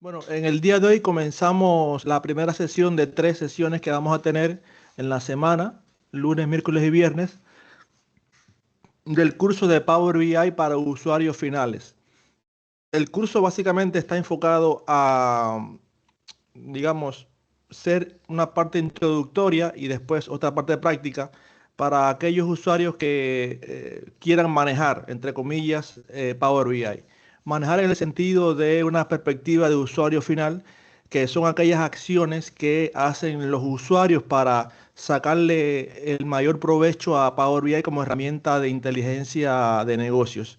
Bueno, en el día de hoy comenzamos la primera sesión de 3 sesiones que vamos a tener en la semana, lunes, miércoles y viernes, del curso de Power BI para usuarios finales. El curso básicamente está enfocado a, digamos, ser una parte introductoria y después otra parte práctica para aquellos usuarios que quieran manejar, entre comillas, Power BI. Manejar en el sentido de una perspectiva de usuario final, que son aquellas acciones que hacen los usuarios para sacarle el mayor provecho a Power BI como herramienta de inteligencia de negocios.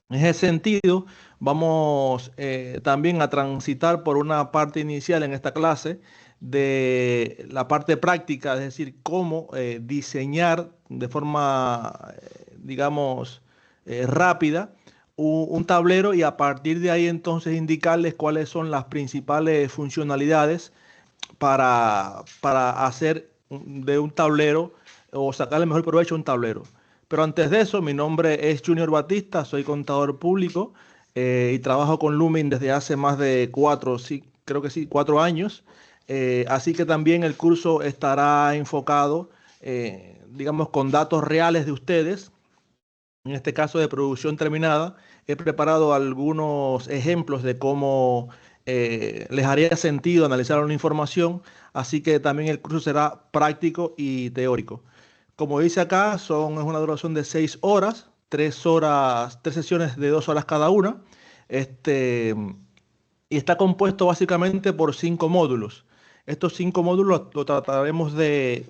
En ese sentido, vamos también a transitar por una parte inicial en esta clase de la parte práctica, es decir, cómo diseñar de forma, digamos, rápida un tablero y a partir de ahí entonces indicarles cuáles son las principales funcionalidades para hacer de un tablero o sacarle mejor provecho a un tablero. Pero antes de eso, mi nombre es Junior Batista, soy contador público y trabajo con Lumin desde hace más de 4, sí, creo que sí, 4 años. Así que también el curso estará enfocado, digamos, con datos reales de ustedes, en este caso de producción terminada. He preparado algunos ejemplos de cómo les haría sentido analizar una información, así que también el curso será práctico y teórico. Como dice acá, es una duración de 6 horas, 3 horas, 3 sesiones de 2 horas cada una. Este, y está compuesto básicamente por 5 módulos. Estos 5 módulos lo trataremos de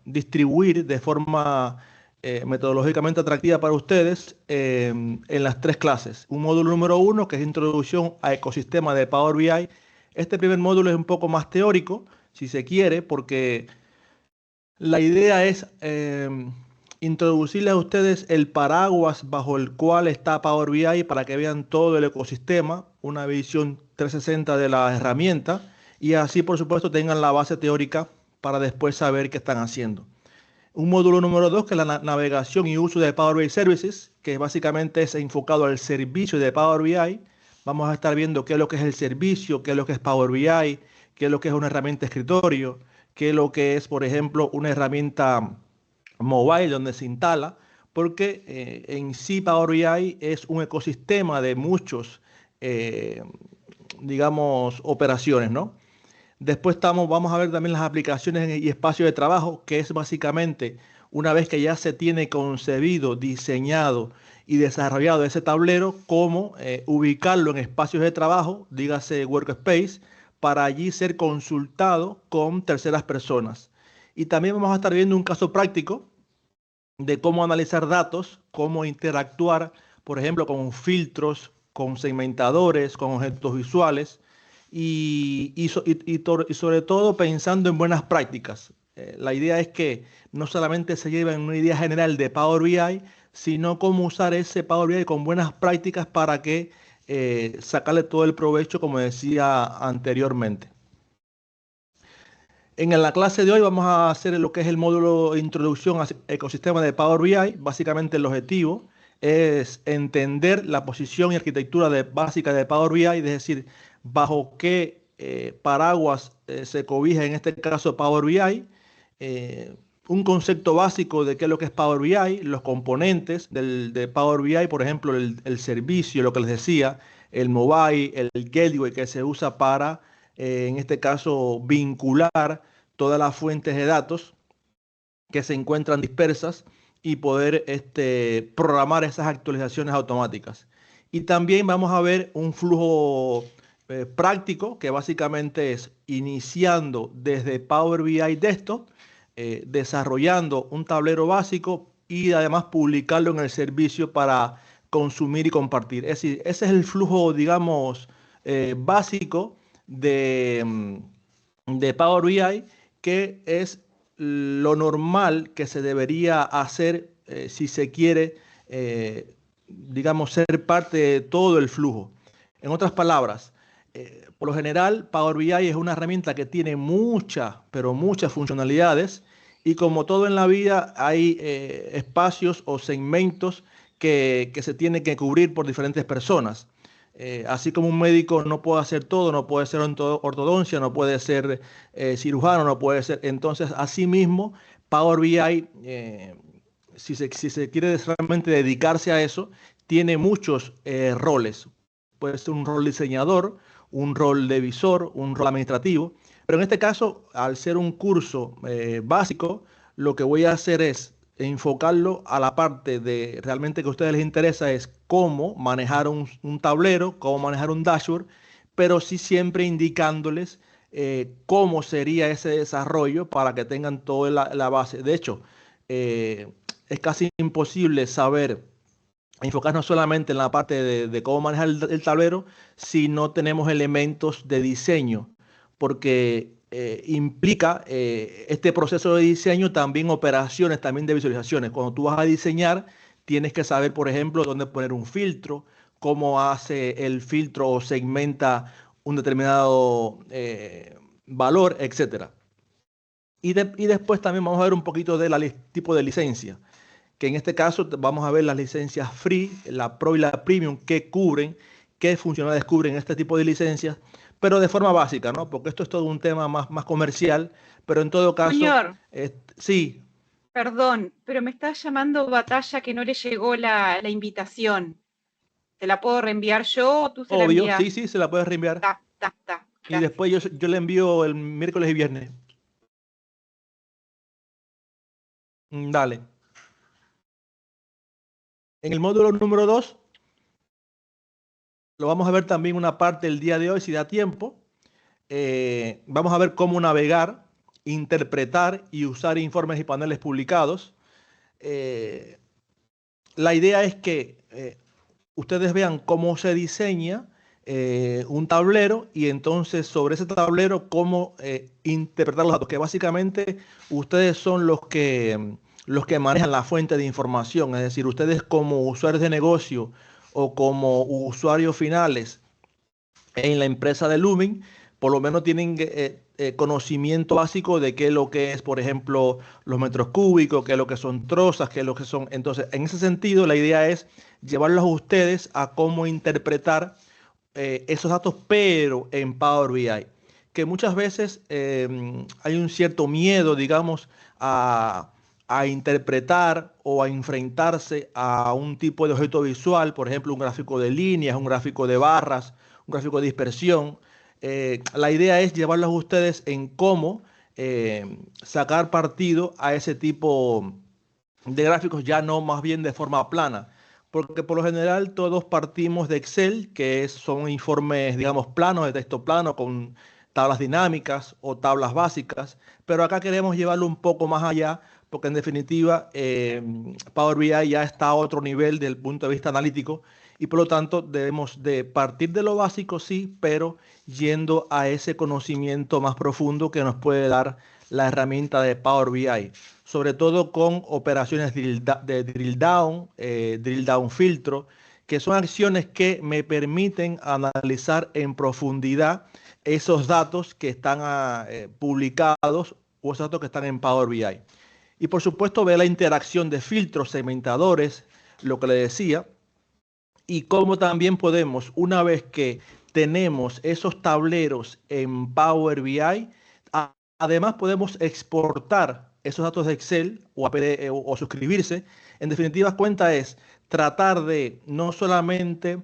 distribuir de forma metodológicamente atractiva para ustedes en las 3 clases. Un módulo número 1, que es Introducción a Ecosistema de Power BI. Este primer módulo es un poco más teórico, si se quiere, porque la idea es introducirles a ustedes el paraguas bajo el cual está Power BI para que vean todo el ecosistema, una visión 360 de la herramienta y así, por supuesto, tengan la base teórica para después saber qué están haciendo. Un módulo número 2, que es la navegación y uso de Power BI Services, que básicamente es enfocado al servicio de Power BI. Vamos a estar viendo qué es lo que es el servicio, qué es lo que es Power BI, qué es lo que es una herramienta de escritorio, qué es lo que es, por ejemplo, una herramienta mobile donde se instala, porque en sí Power BI es un ecosistema de muchos, eh, digamos, operaciones, ¿no? Después vamos a ver también las aplicaciones y espacios de trabajo, que es básicamente una vez que ya se tiene concebido, diseñado y desarrollado ese tablero, cómo ubicarlo en espacios de trabajo, dígase workspace, para allí ser consultado con terceras personas. Y también vamos a estar viendo un caso práctico de cómo analizar datos, cómo interactuar, por ejemplo, con filtros, con segmentadores, con objetos visuales y sobre todo pensando en buenas prácticas. La idea es que no solamente se lleven una idea general de Power BI, sino cómo usar ese Power BI con buenas prácticas para que sacarle todo el provecho, como decía anteriormente. En la clase de hoy vamos a hacer lo que es el módulo de Introducción al ecosistema de Power BI. Básicamente el objetivo es entender la posición y arquitectura básica de Power BI, es decir, bajo qué paraguas se cobija en este caso Power BI, un concepto básico de qué es lo que es Power BI, los componentes de Power BI, por ejemplo, el servicio, lo que les decía, el mobile, el gateway que se usa para, en este caso, vincular todas las fuentes de datos que se encuentran dispersas y poder programar esas actualizaciones automáticas. Y también vamos a ver un flujo práctico que básicamente es iniciando desde Power BI Desktop, desarrollando un tablero básico y además publicarlo en el servicio para consumir y compartir. Es decir, ese es el flujo, digamos, básico de Power BI, que es lo normal que se debería hacer si se quiere, digamos, ser parte de todo el flujo. En otras palabras, por lo general, Power BI es una herramienta que tiene muchas, pero muchas funcionalidades y como todo en la vida hay espacios o segmentos que se tienen que cubrir por diferentes personas. Así como un médico no puede hacer todo, no puede ser ortodoncia, no puede ser cirujano, no puede ser. Entonces, asimismo, Power BI, si se quiere realmente dedicarse a eso, tiene muchos roles. Puede ser un rol diseñador, un rol de visor, un rol administrativo. Pero en este caso, al ser un curso básico, lo que voy a hacer es enfocarlo a la parte de realmente que a ustedes les interesa es cómo manejar un tablero, cómo manejar un dashboard, pero sí siempre indicándoles cómo sería ese desarrollo para que tengan toda la base. De hecho, es casi imposible saber enfocarnos solamente en la parte de cómo manejar el tablero si no tenemos elementos de diseño, porque implica este proceso de diseño también operaciones, también de visualizaciones. Cuando tú vas a diseñar, tienes que saber, por ejemplo, dónde poner un filtro, cómo hace el filtro o segmenta un determinado valor, etcétera. Y después también vamos a ver un poquito del tipo de licencia, que en este caso vamos a ver las licencias free, la Pro y la Premium, que cubren, qué funcionalidades cubren este tipo de licencias, pero de forma básica, ¿no? Porque esto es todo un tema más comercial, pero en todo caso, Junior, sí, perdón, pero me está llamando Batalla que no le llegó la invitación. ¿Te la puedo reenviar yo o tú se la obvio, envías? sí, se la puedes reenviar. Ta, Y gracias. después yo le envío el miércoles y viernes. Dale. En el módulo número 2 lo vamos a ver también una parte del día de hoy, si da tiempo. Vamos a ver cómo navegar, interpretar y usar informes y paneles publicados. Eh, la idea es que ustedes vean cómo se diseña un tablero y entonces sobre ese tablero cómo interpretar los datos, que básicamente ustedes son los que manejan la fuente de información, es decir, ustedes como usuarios de negocio o como usuarios finales en la empresa de Lumen, por lo menos tienen conocimiento básico de qué es lo que es, por ejemplo, los metros cúbicos, qué es lo que son trozas, qué es lo que son. Entonces, en ese sentido, la idea es llevarlos a ustedes a cómo interpretar esos datos, pero en Power BI. Que muchas veces hay un cierto miedo, digamos, a interpretar o a enfrentarse a un tipo de objeto visual, por ejemplo, un gráfico de líneas, un gráfico de barras, un gráfico de dispersión. La idea es llevarlos a ustedes en cómo sacar partido a ese tipo de gráficos, ya no más bien de forma plana, porque por lo general todos partimos de Excel, que son informes, digamos, planos, de texto plano, con tablas dinámicas o tablas básicas, pero acá queremos llevarlo un poco más allá, porque en definitiva Power BI ya está a otro nivel desde el punto de vista analítico y por lo tanto debemos de partir de lo básico, sí, pero yendo a ese conocimiento más profundo que nos puede dar la herramienta de Power BI, sobre todo con operaciones de drill down filtro, que son acciones que me permiten analizar en profundidad esos datos que están publicados o esos datos que están en Power BI. Y por supuesto ver la interacción de filtros, segmentadores, lo que le decía, y cómo también podemos, una vez que tenemos esos tableros en Power BI, además podemos exportar esos datos de Excel o suscribirse. En definitiva, cuenta es tratar de no solamente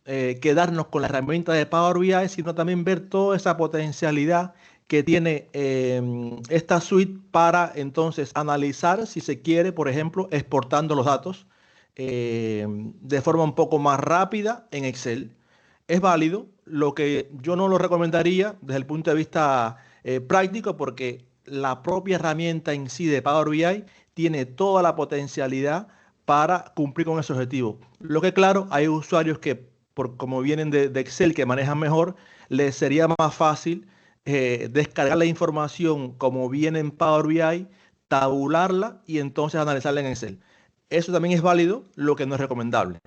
quedarnos con la herramienta de Power BI, sino también ver toda esa potencialidad que tiene esta suite para entonces analizar, si se quiere, por ejemplo, exportando los datos de forma un poco más rápida en Excel. Es válido, lo que yo no lo recomendaría desde el punto de vista práctico, porque la propia herramienta en sí de Power BI tiene toda la potencialidad para cumplir con ese objetivo. Lo que claro, hay usuarios que, como vienen de Excel, que manejan mejor, les sería más fácil descargar la información como viene en Power BI, tabularla y entonces analizarla en Excel. Eso también es válido, lo que no es recomendable.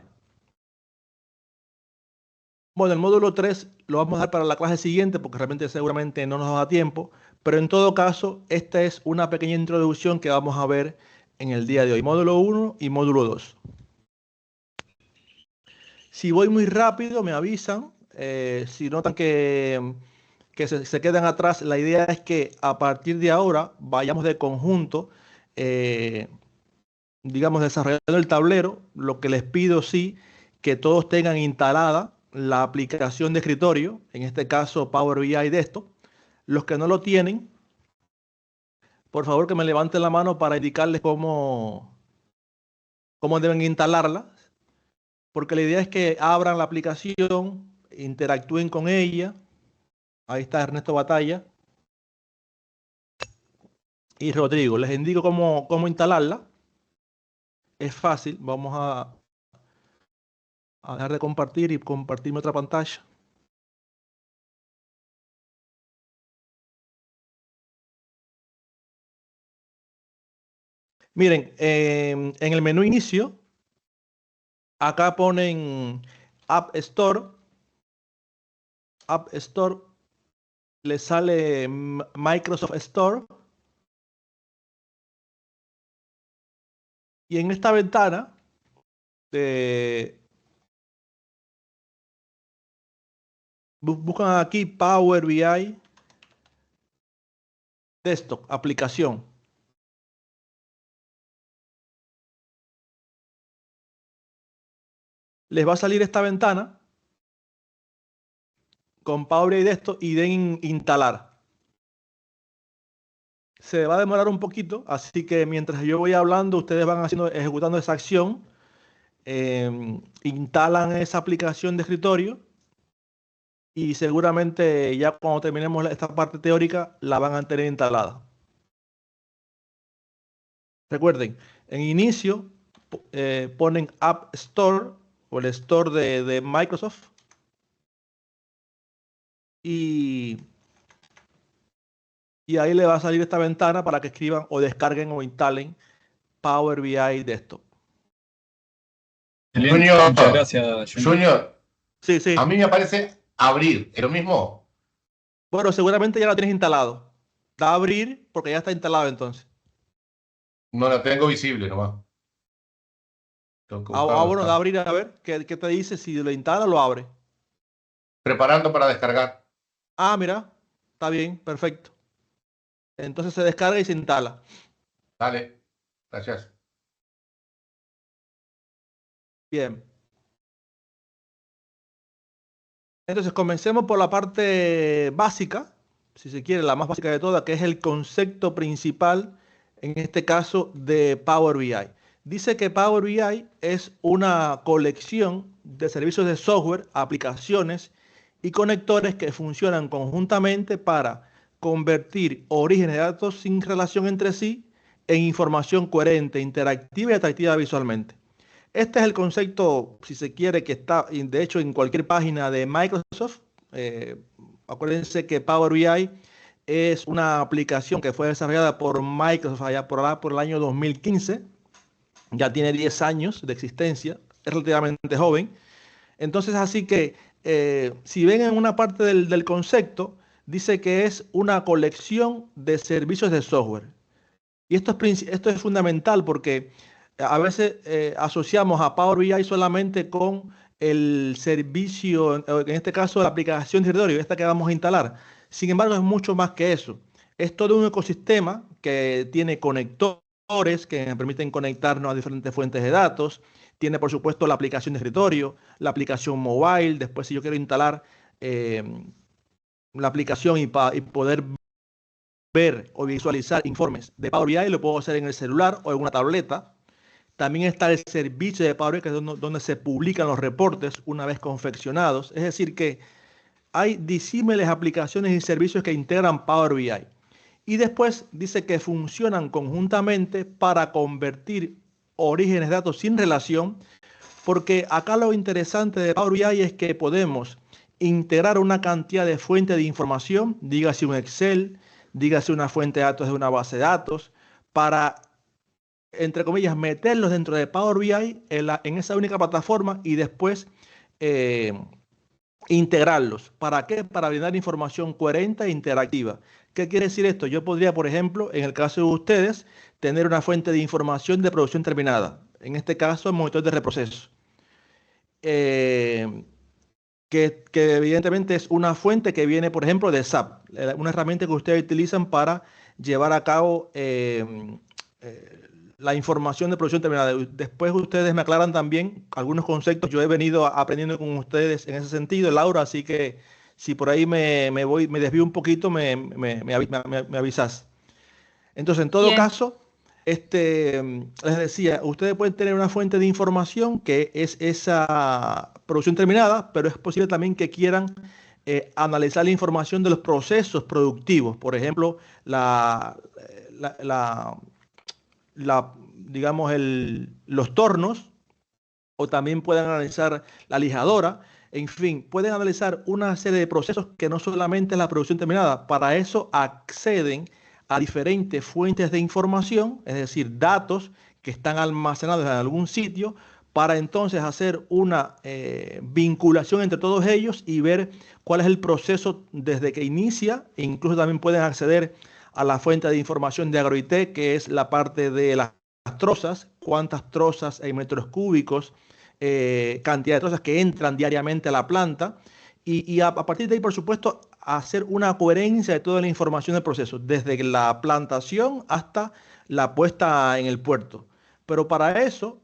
Bueno, el módulo 3 lo vamos a dar para la clase siguiente porque realmente seguramente no nos da tiempo, pero en todo caso, esta es una pequeña introducción que vamos a ver en el día de hoy. Módulo 1 y módulo 2. Si voy muy rápido, me avisan. Si notan que se quedan atrás, la idea es que a partir de ahora vayamos de conjunto, eh, digamos, desarrollando el tablero. Lo que les pido, sí, que todos tengan instalada la aplicación de escritorio, en este caso Power BI Desktop. Los que no lo tienen, por favor que me levanten la mano para indicarles cómo deben instalarla, porque la idea es que abran la aplicación, interactúen con ella. Ahí está Ernesto Batalla y Rodrigo. Les indico cómo instalarla. Es fácil. Vamos a dejar de compartir y compartirme otra pantalla. Miren, en el menú inicio, acá ponen App Store. App Store, le sale Microsoft Store. Y en esta ventana, buscan aquí Power BI Desktop, aplicación. Les va a salir esta ventana con Power BI Desktop y den instalar. Se va a demorar un poquito, así que mientras yo voy hablando, ustedes van ejecutando esa acción. Instalan esa aplicación de escritorio y seguramente ya cuando terminemos esta parte teórica la van a tener instalada. Recuerden, en inicio ponen App Store o el Store de Microsoft y ahí le va a salir esta ventana para que escriban o descarguen o instalen Power BI Desktop. Junior, muchas gracias, Junior. Sí, sí. A mí me aparece abrir, ¿es lo mismo? Bueno, seguramente ya lo tienes instalado. Da a abrir porque ya está instalado entonces. No la tengo visible nomás. Bueno, da a abrir a ver qué te dice. Si lo instala, lo abre. Preparando para descargar. Ah, mira, está bien, perfecto. Entonces se descarga y se instala. Dale, gracias. Bien. Entonces comencemos por la parte básica, si se quiere, la más básica de todas, que es el concepto principal, en este caso, de Power BI. Dice que Power BI es una colección de servicios de software, aplicaciones y conectores que funcionan conjuntamente para convertir orígenes de datos sin relación entre sí en información coherente, interactiva y atractiva visualmente. Este es el concepto, si se quiere, que está, de hecho, en cualquier página de Microsoft. Acuérdense que Power BI es una aplicación que fue desarrollada por Microsoft allá por el año 2015. Ya tiene 10 años de existencia, es relativamente joven. Entonces, así que si ven en una parte del concepto, dice que es una colección de servicios de software. Y esto es fundamental porque a veces asociamos a Power BI solamente con el servicio, en este caso la aplicación de escritorio, esta que vamos a instalar. Sin embargo, es mucho más que eso. Es todo un ecosistema que tiene conectores que me permiten conectarnos a diferentes fuentes de datos. Tiene, por supuesto, la aplicación de escritorio, la aplicación mobile. Después, si yo quiero instalar la aplicación y poder ver o visualizar informes de Power BI, lo puedo hacer en el celular o en una tableta. También está el servicio de Power BI, que es donde se publican los reportes una vez confeccionados. Es decir, que hay disímiles aplicaciones y servicios que integran Power BI. Y después dice que funcionan conjuntamente para convertir orígenes de datos sin relación, porque acá lo interesante de Power BI es que podemos integrar una cantidad de fuentes de información, dígase un Excel, dígase una fuente de datos de una base de datos, para, entre comillas, meterlos dentro de Power BI en esa única plataforma y después integrarlos. ¿Para qué? Para brindar información coherente e interactiva. ¿Qué quiere decir esto? Yo podría, por ejemplo, en el caso de ustedes, tener una fuente de información de producción terminada. En este caso, el monitor de reproceso. que evidentemente es una fuente que viene, por ejemplo, de SAP, una herramienta que ustedes utilizan para llevar a cabo la información de producción terminada. Después ustedes me aclaran también algunos conceptos. Yo he venido aprendiendo con ustedes en ese sentido, Laura, así que si por ahí me desvío un poquito, me avisas. Entonces, en todo Bien, caso, les decía, ustedes pueden tener una fuente de información que es esa producción terminada, pero es posible también que quieran analizar la información de los procesos productivos. Por ejemplo, la, la- digamos, los tornos, o también pueden analizar la lijadora. En fin, pueden analizar una serie de procesos que no solamente es la producción terminada. Para eso acceden a diferentes fuentes de información, es decir, datos que están almacenados en algún sitio, para entonces hacer una vinculación entre todos ellos y ver cuál es el proceso desde que inicia. E incluso también pueden acceder a la fuente de información de AgroIT, que es la parte de las trozas, cuántas trozas en metros cúbicos, cantidad de trozas que entran diariamente a la planta, y a partir de ahí, por supuesto, hacer una coherencia de toda la información del proceso, desde la plantación hasta la puesta en el puerto. Pero para eso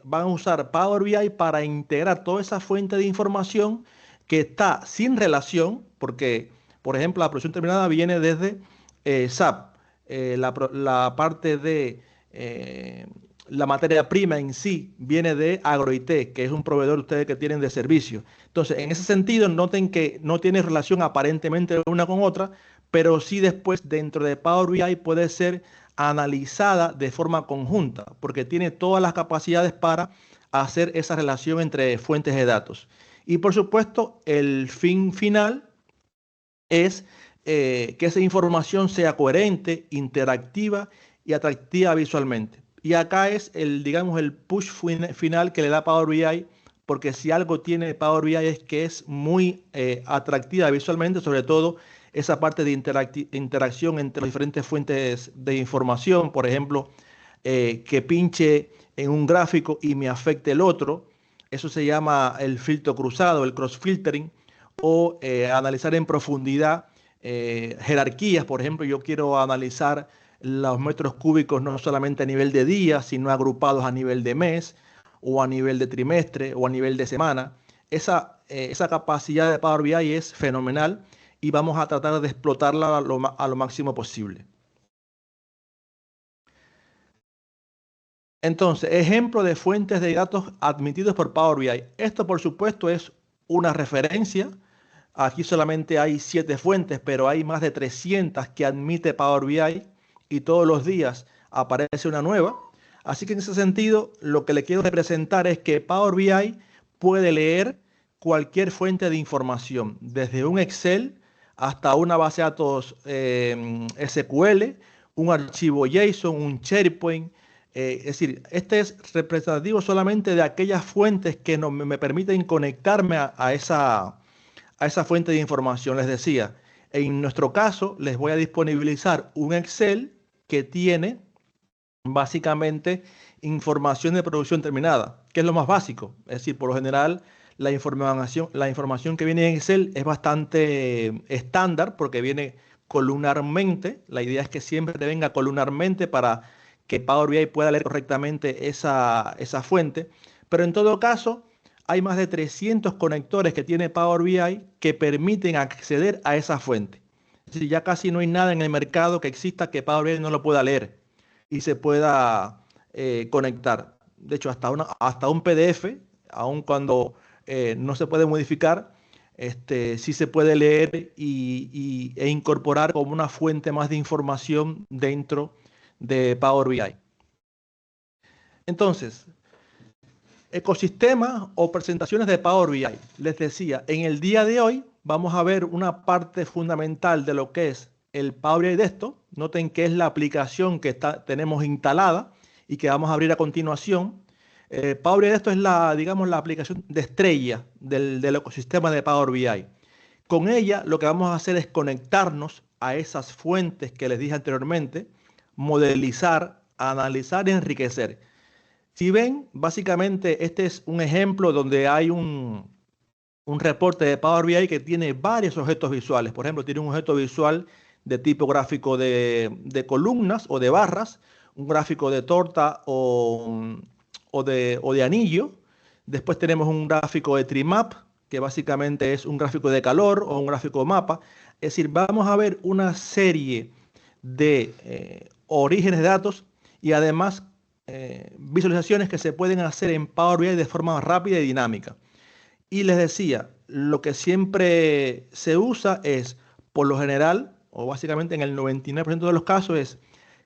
van a usar Power BI para integrar toda esa fuente de información que está sin relación, porque, por ejemplo, la producción terminada viene desde SAP, la parte de la materia prima en sí viene de AgroIT, que es un proveedor ustedes que tienen de servicio. Entonces, en ese sentido, noten que no tiene relación aparentemente una con otra, pero sí después dentro de Power BI puede ser analizada de forma conjunta, porque tiene todas las capacidades para hacer esa relación entre fuentes de datos. Y por supuesto, el fin final es que esa información sea coherente, interactiva y atractiva visualmente. Y acá es digamos, el push final que le da Power BI, porque si algo tiene Power BI es que es muy atractiva visualmente, sobre todo esa parte de interacción entre las diferentes fuentes de información, por ejemplo, que pinche en un gráfico y me afecte el otro. Eso se llama el filtro cruzado, el cross-filtering, o analizar en profundidad jerarquías. Por ejemplo, yo quiero analizar los metros cúbicos no solamente a nivel de día, sino agrupados a nivel de mes, o a nivel de trimestre, o a nivel de semana. Esa capacidad de Power BI es fenomenal y vamos a tratar de explotarla a lo máximo posible. Entonces, ejemplo de fuentes de datos admitidos por Power BI. Esto, por supuesto, es una referencia. Aquí solamente hay 7 fuentes, pero hay más de 300 que admite Power BI y todos los días aparece una nueva. Así que en ese sentido, lo que le quiero representar es que Power BI puede leer cualquier fuente de información, desde un Excel hasta una base de datos SQL, un archivo JSON, un SharePoint. Es decir, este es representativo solamente de aquellas fuentes que me permiten conectarme a esa fuente de información. Les decía, en nuestro caso les voy a disponibilizar un Excel que tiene básicamente información de producción terminada, que es lo más básico. Es decir, por lo general la información que viene en Excel es bastante estándar porque viene columnarmente. La idea es que siempre te venga columnarmente para que Power BI pueda leer correctamente esa fuente. Pero en todo caso, hay más de 300 conectores que tiene Power BI que permiten acceder a esa fuente. Es decir, ya casi no hay nada en el mercado que exista que Power BI no lo pueda leer y se pueda conectar. De hecho, hasta un PDF, aun cuando no se puede modificar, sí se puede leer e incorporar como una fuente más de información dentro de Power BI. Entonces, ecosistemas o presentaciones de Power BI. Les decía, en el día de hoy vamos a ver una parte fundamental de lo que es el Power BI Desktop. Noten que es la aplicación que tenemos instalada y que vamos a abrir a continuación. Power BI Desktop es digamos, la aplicación de estrella del ecosistema de Power BI. Con ella lo que vamos a hacer es conectarnos a esas fuentes que les dije anteriormente, modelizar, analizar y enriquecer. Si ven, básicamente este es un ejemplo donde hay un reporte de Power BI que tiene varios objetos visuales. Por ejemplo, tiene un objeto visual de tipo gráfico de columnas o de barras, un gráfico de torta o de anillo. Después tenemos un gráfico de trimap, que básicamente es un gráfico de calor o un gráfico de mapa. Es decir, vamos a ver una serie de orígenes de datos y además visualizaciones que se pueden hacer en Power BI de forma rápida y dinámica. Y les decía, lo que siempre se usa es, por lo general, o básicamente en el 99% de los casos, es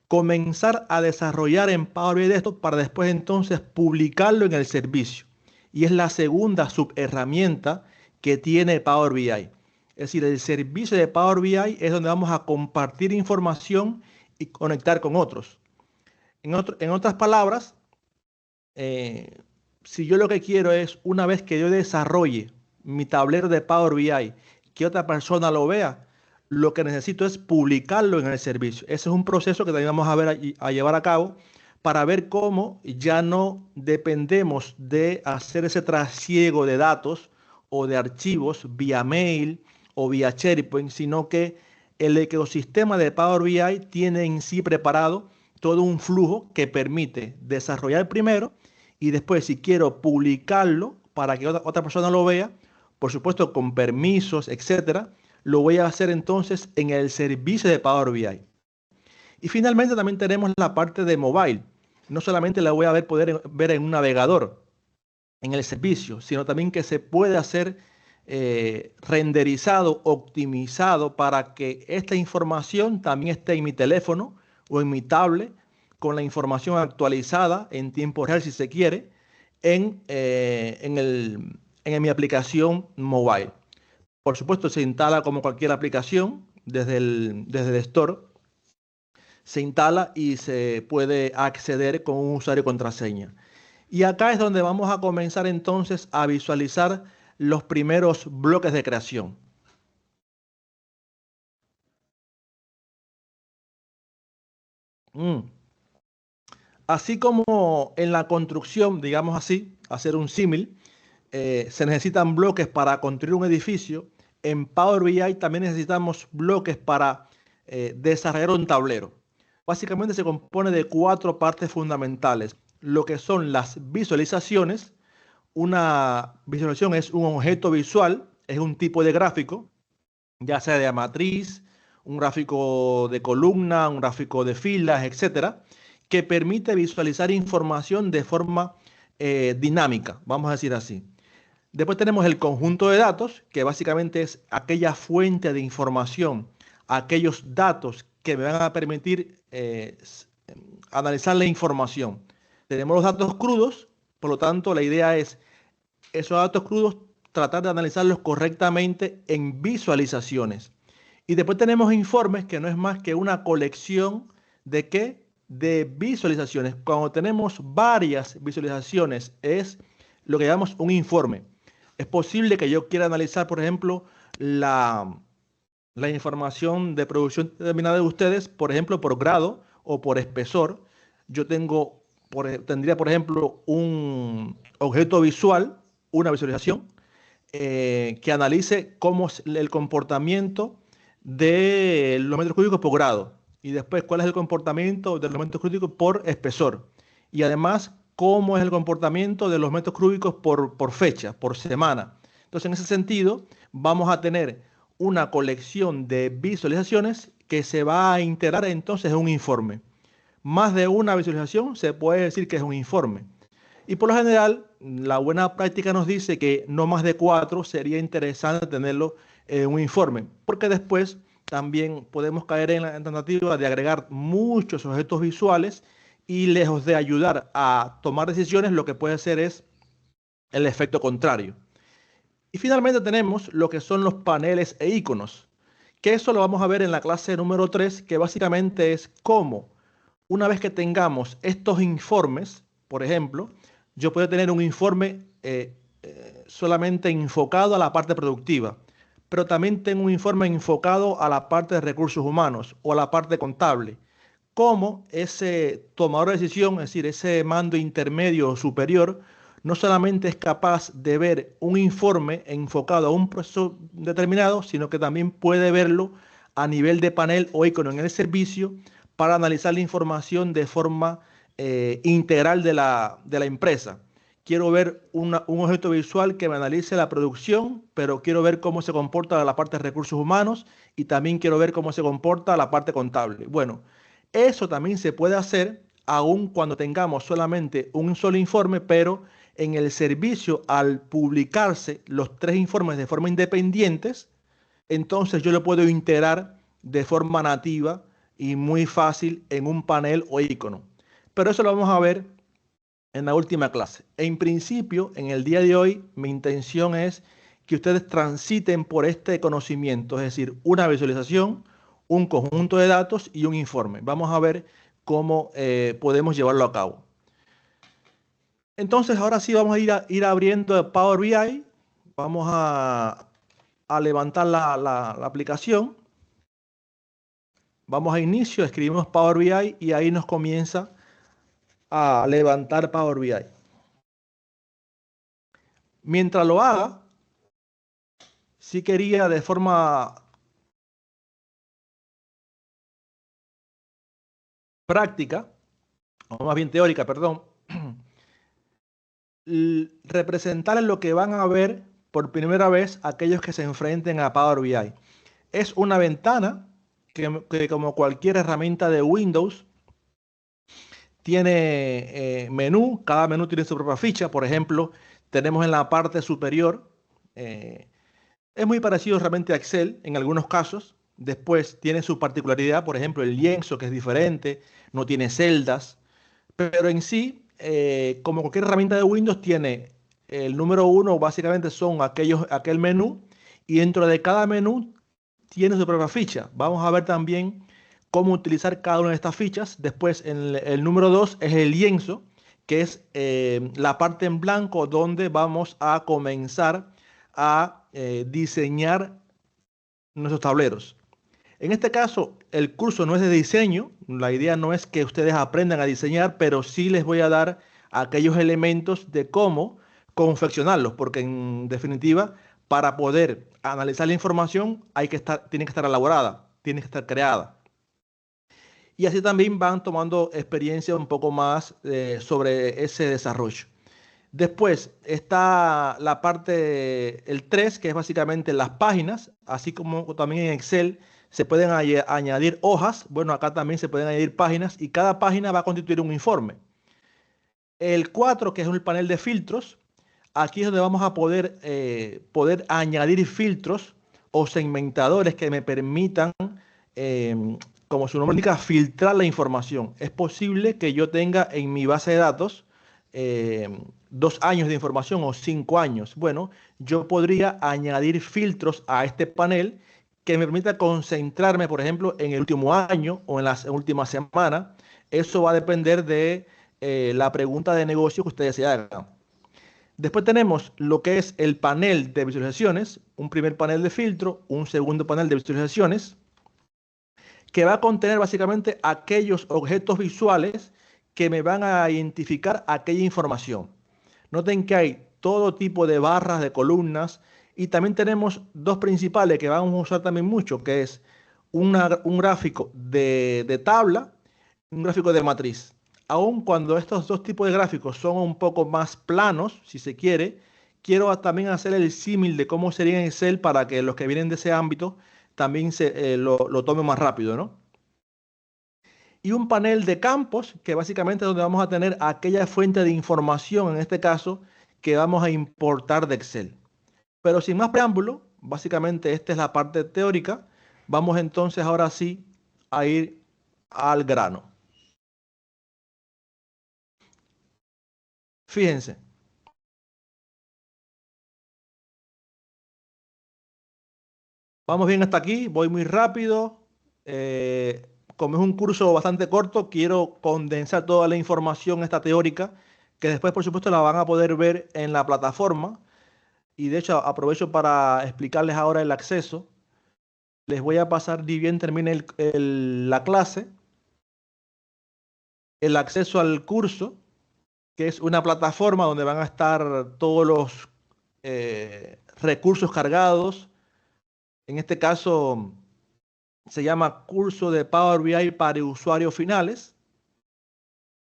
comenzar a desarrollar en Power BI esto para después entonces publicarlo en el servicio. Y es la segunda subherramienta que tiene Power BI. Es decir, el servicio de Power BI es donde vamos a compartir información y conectar con otros. En otras palabras, si yo lo que quiero es, una vez que yo desarrolle mi tablero de Power BI, que otra persona lo vea, lo que necesito es publicarlo en el servicio. Ese es un proceso que también vamos a llevar a cabo para ver cómo ya no dependemos de hacer ese trasiego de datos o de archivos vía mail o vía SharePoint, sino que el ecosistema de Power BI tiene en sí preparado todo un flujo que permite desarrollar primero y después, si quiero publicarlo para que otra persona lo vea, por supuesto con permisos, etcétera, lo voy a hacer entonces en el servicio de Power BI. Y finalmente también tenemos la parte de mobile. No solamente la voy a poder ver en un navegador, en el servicio, sino también que se puede hacer renderizado, optimizado para que esta información también esté en mi teléfono o en mi tablet con la información actualizada en tiempo real, si se quiere, en mi aplicación mobile. Por supuesto, se instala como cualquier aplicación desde el Store. Se instala y se puede acceder con un usuario y contraseña. Y acá es donde vamos a comenzar entonces a visualizar los primeros bloques de creación. Así como en la construcción, digamos así, hacer un símil, se necesitan bloques para construir un edificio. En Power BI también necesitamos bloques para desarrollar un tablero. Básicamente se compone de 4 partes fundamentales. Lo que son las visualizaciones. Una visualización es un objeto visual, es un tipo de gráfico, ya sea de matriz, un gráfico de columna, un gráfico de filas, etcétera, que permite visualizar información de forma dinámica, vamos a decir así. Después tenemos el conjunto de datos, que básicamente es aquella fuente de información, aquellos datos que me van a permitir analizar la información. Tenemos los datos crudos, por lo tanto la idea es esos datos crudos tratar de analizarlos correctamente en visualizaciones. Y después tenemos informes, que no es más que una colección de ¿qué? De visualizaciones. Cuando tenemos varias visualizaciones es lo que llamamos un informe. Es posible que yo quiera analizar, por ejemplo, la información de producción determinada de ustedes, por ejemplo, por grado o por espesor. Yo tendría, por ejemplo, un objeto visual, una visualización, que analice cómo es el comportamiento de los metros cúbicos por grado y después cuál es el comportamiento de los metros cúbicos por espesor y además cómo es el comportamiento de los metros cúbicos por fecha, por semana. Entonces, en ese sentido, vamos a tener una colección de visualizaciones que se va a integrar entonces en un informe. Más de una visualización se puede decir que es un informe. Y por lo general, la buena práctica nos dice que no más de 4 sería interesante tenerlo en un informe, porque después también podemos caer en la tentativa de agregar muchos objetos visuales y lejos de ayudar a tomar decisiones, lo que puede hacer es el efecto contrario. Y finalmente tenemos lo que son los paneles e iconos, que eso lo vamos a ver en la clase número 3, que básicamente es cómo, una vez que tengamos estos informes, por ejemplo, yo puedo tener un informe solamente enfocado a la parte productiva, pero también tengo un informe enfocado a la parte de recursos humanos o a la parte contable. cómo ese tomador de decisión, es decir, ese mando intermedio o superior, no solamente es capaz de ver un informe enfocado a un proceso determinado, sino que también puede verlo a nivel de panel o icono en el servicio para analizar la información de forma integral de la empresa. Quiero ver un objeto visual que me analice la producción, pero quiero ver cómo se comporta la parte de recursos humanos y también quiero ver cómo se comporta la parte contable. Bueno, eso también se puede hacer aun cuando tengamos solamente un solo informe, pero en el servicio, al publicarse los tres informes de forma independientes, entonces yo lo puedo integrar de forma nativa y muy fácil en un panel o icono. Pero eso lo vamos a ver en la última clase. En principio, en el día de hoy, mi intención es que ustedes transiten por este conocimiento, es decir, una visualización, un conjunto de datos y un informe. Vamos a ver cómo podemos llevarlo a cabo. Entonces, ahora sí vamos a ir abriendo Power BI. Vamos a levantar la aplicación. Vamos a inicio, escribimos Power BI y ahí nos comienza a levantar Power BI. Mientras lo haga, sí quería de forma práctica, o más bien teórica, perdón, representarles lo que van a ver por primera vez aquellos que se enfrenten a Power BI. Es una ventana que como cualquier herramienta de Windows, tiene menú, cada menú tiene su propia ficha. Por ejemplo, tenemos en la parte superior, es muy parecido realmente a Excel en algunos casos. Después tiene su particularidad, por ejemplo, el lienzo, que es diferente, no tiene celdas, pero en sí, como cualquier herramienta de Windows, tiene el número uno, básicamente son aquel menú, y dentro de cada menú tiene su propia ficha. Vamos a ver también cómo utilizar cada una de estas fichas. Después, el número 2 es el lienzo, que es la parte en blanco donde vamos a comenzar a diseñar nuestros tableros. En este caso, el curso no es de diseño. La idea no es que ustedes aprendan a diseñar, pero sí les voy a dar aquellos elementos de cómo confeccionarlos, porque en definitiva, para poder analizar la información, tiene que estar elaborada, tiene que estar creada. Y así también van tomando experiencia un poco más sobre ese desarrollo. Después está la parte, el 3, que es básicamente las páginas, así como también en Excel se pueden añadir hojas. Bueno, acá también se pueden añadir páginas y cada página va a constituir un informe. El 4, que es el panel de filtros, aquí es donde vamos a poder añadir filtros o segmentadores que me permitan, como su nombre indica, filtrar la información. Es posible que yo tenga en mi base de datos 2 años de información o 5 años. Bueno, yo podría añadir filtros a este panel que me permita concentrarme, por ejemplo, en el último año o en las últimas semanas. Eso va a depender de la pregunta de negocio que ustedes se hagan. Después tenemos lo que es el panel de visualizaciones, un primer panel de filtro, un segundo panel de visualizaciones, que va a contener básicamente aquellos objetos visuales que me van a identificar aquella información. Noten que hay todo tipo de barras, de columnas, y también tenemos dos principales que vamos a usar también mucho, que es un gráfico de tabla, un gráfico de matriz. Aun cuando estos dos tipos de gráficos son un poco más planos, si se quiere, quiero también hacer el símil de cómo sería en Excel para que los que vienen de ese ámbito también lo tomen más rápido, ¿no? Y un panel de campos, que básicamente es donde vamos a tener aquella fuente de información, en este caso, que vamos a importar de Excel. Pero sin más preámbulo, básicamente esta es la parte teórica. Vamos entonces ahora sí a ir al grano. Fíjense. Vamos bien hasta aquí, voy muy rápido. Como es un curso bastante corto, quiero condensar toda la información esta teórica, que después por supuesto la van a poder ver en la plataforma. Y de hecho aprovecho para explicarles ahora el acceso. Les voy a pasar, ni bien termine la clase, el acceso al curso, que es una plataforma donde van a estar todos los recursos cargados. En este caso se llama curso de Power BI para usuarios finales.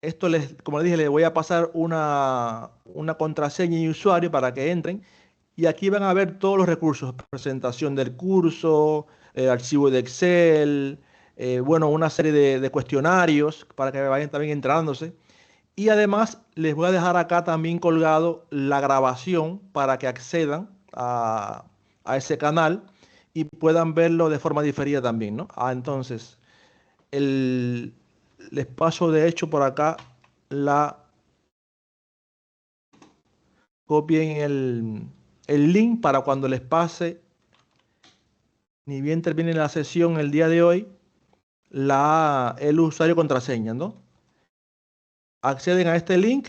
Esto, como les dije, les voy a pasar una contraseña y usuario para que entren. Y aquí van a ver todos los recursos, presentación del curso, archivo de Excel, bueno, una serie de cuestionarios para que vayan también entrándose. Y además les voy a dejar acá también colgado la grabación para que accedan a ese canal y puedan verlo de forma diferida también, ¿no? Entonces, les paso de hecho por acá copien el link para cuando les pase, ni bien termine la sesión el día de hoy, el usuario y contraseña, ¿no? Acceden a este link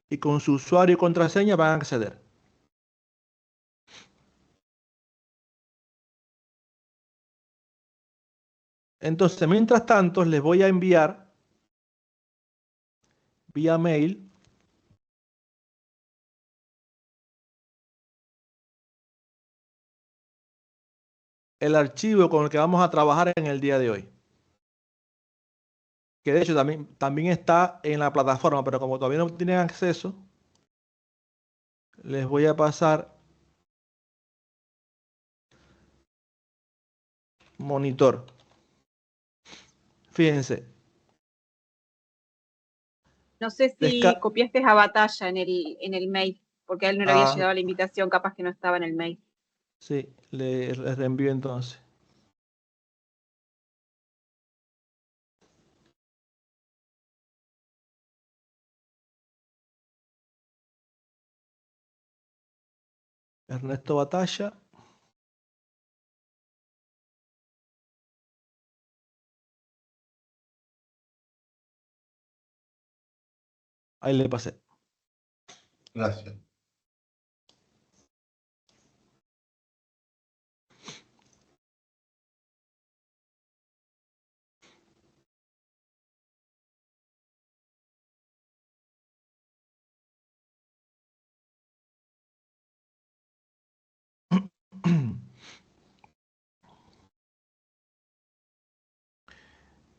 y con su usuario y contraseña van a acceder. Entonces, mientras tanto, les voy a enviar vía mail el archivo con el que vamos a trabajar en el día de hoy. Que de hecho también está en la plataforma, pero como todavía no tienen acceso, les voy a pasar monitor. Fíjense. No sé si copiaste a Batalla en el mail, porque a él no le había llegado la invitación, capaz que no estaba en el mail. Sí, le reenvío entonces. Ernesto Batalla. Ahí le pasé. Gracias.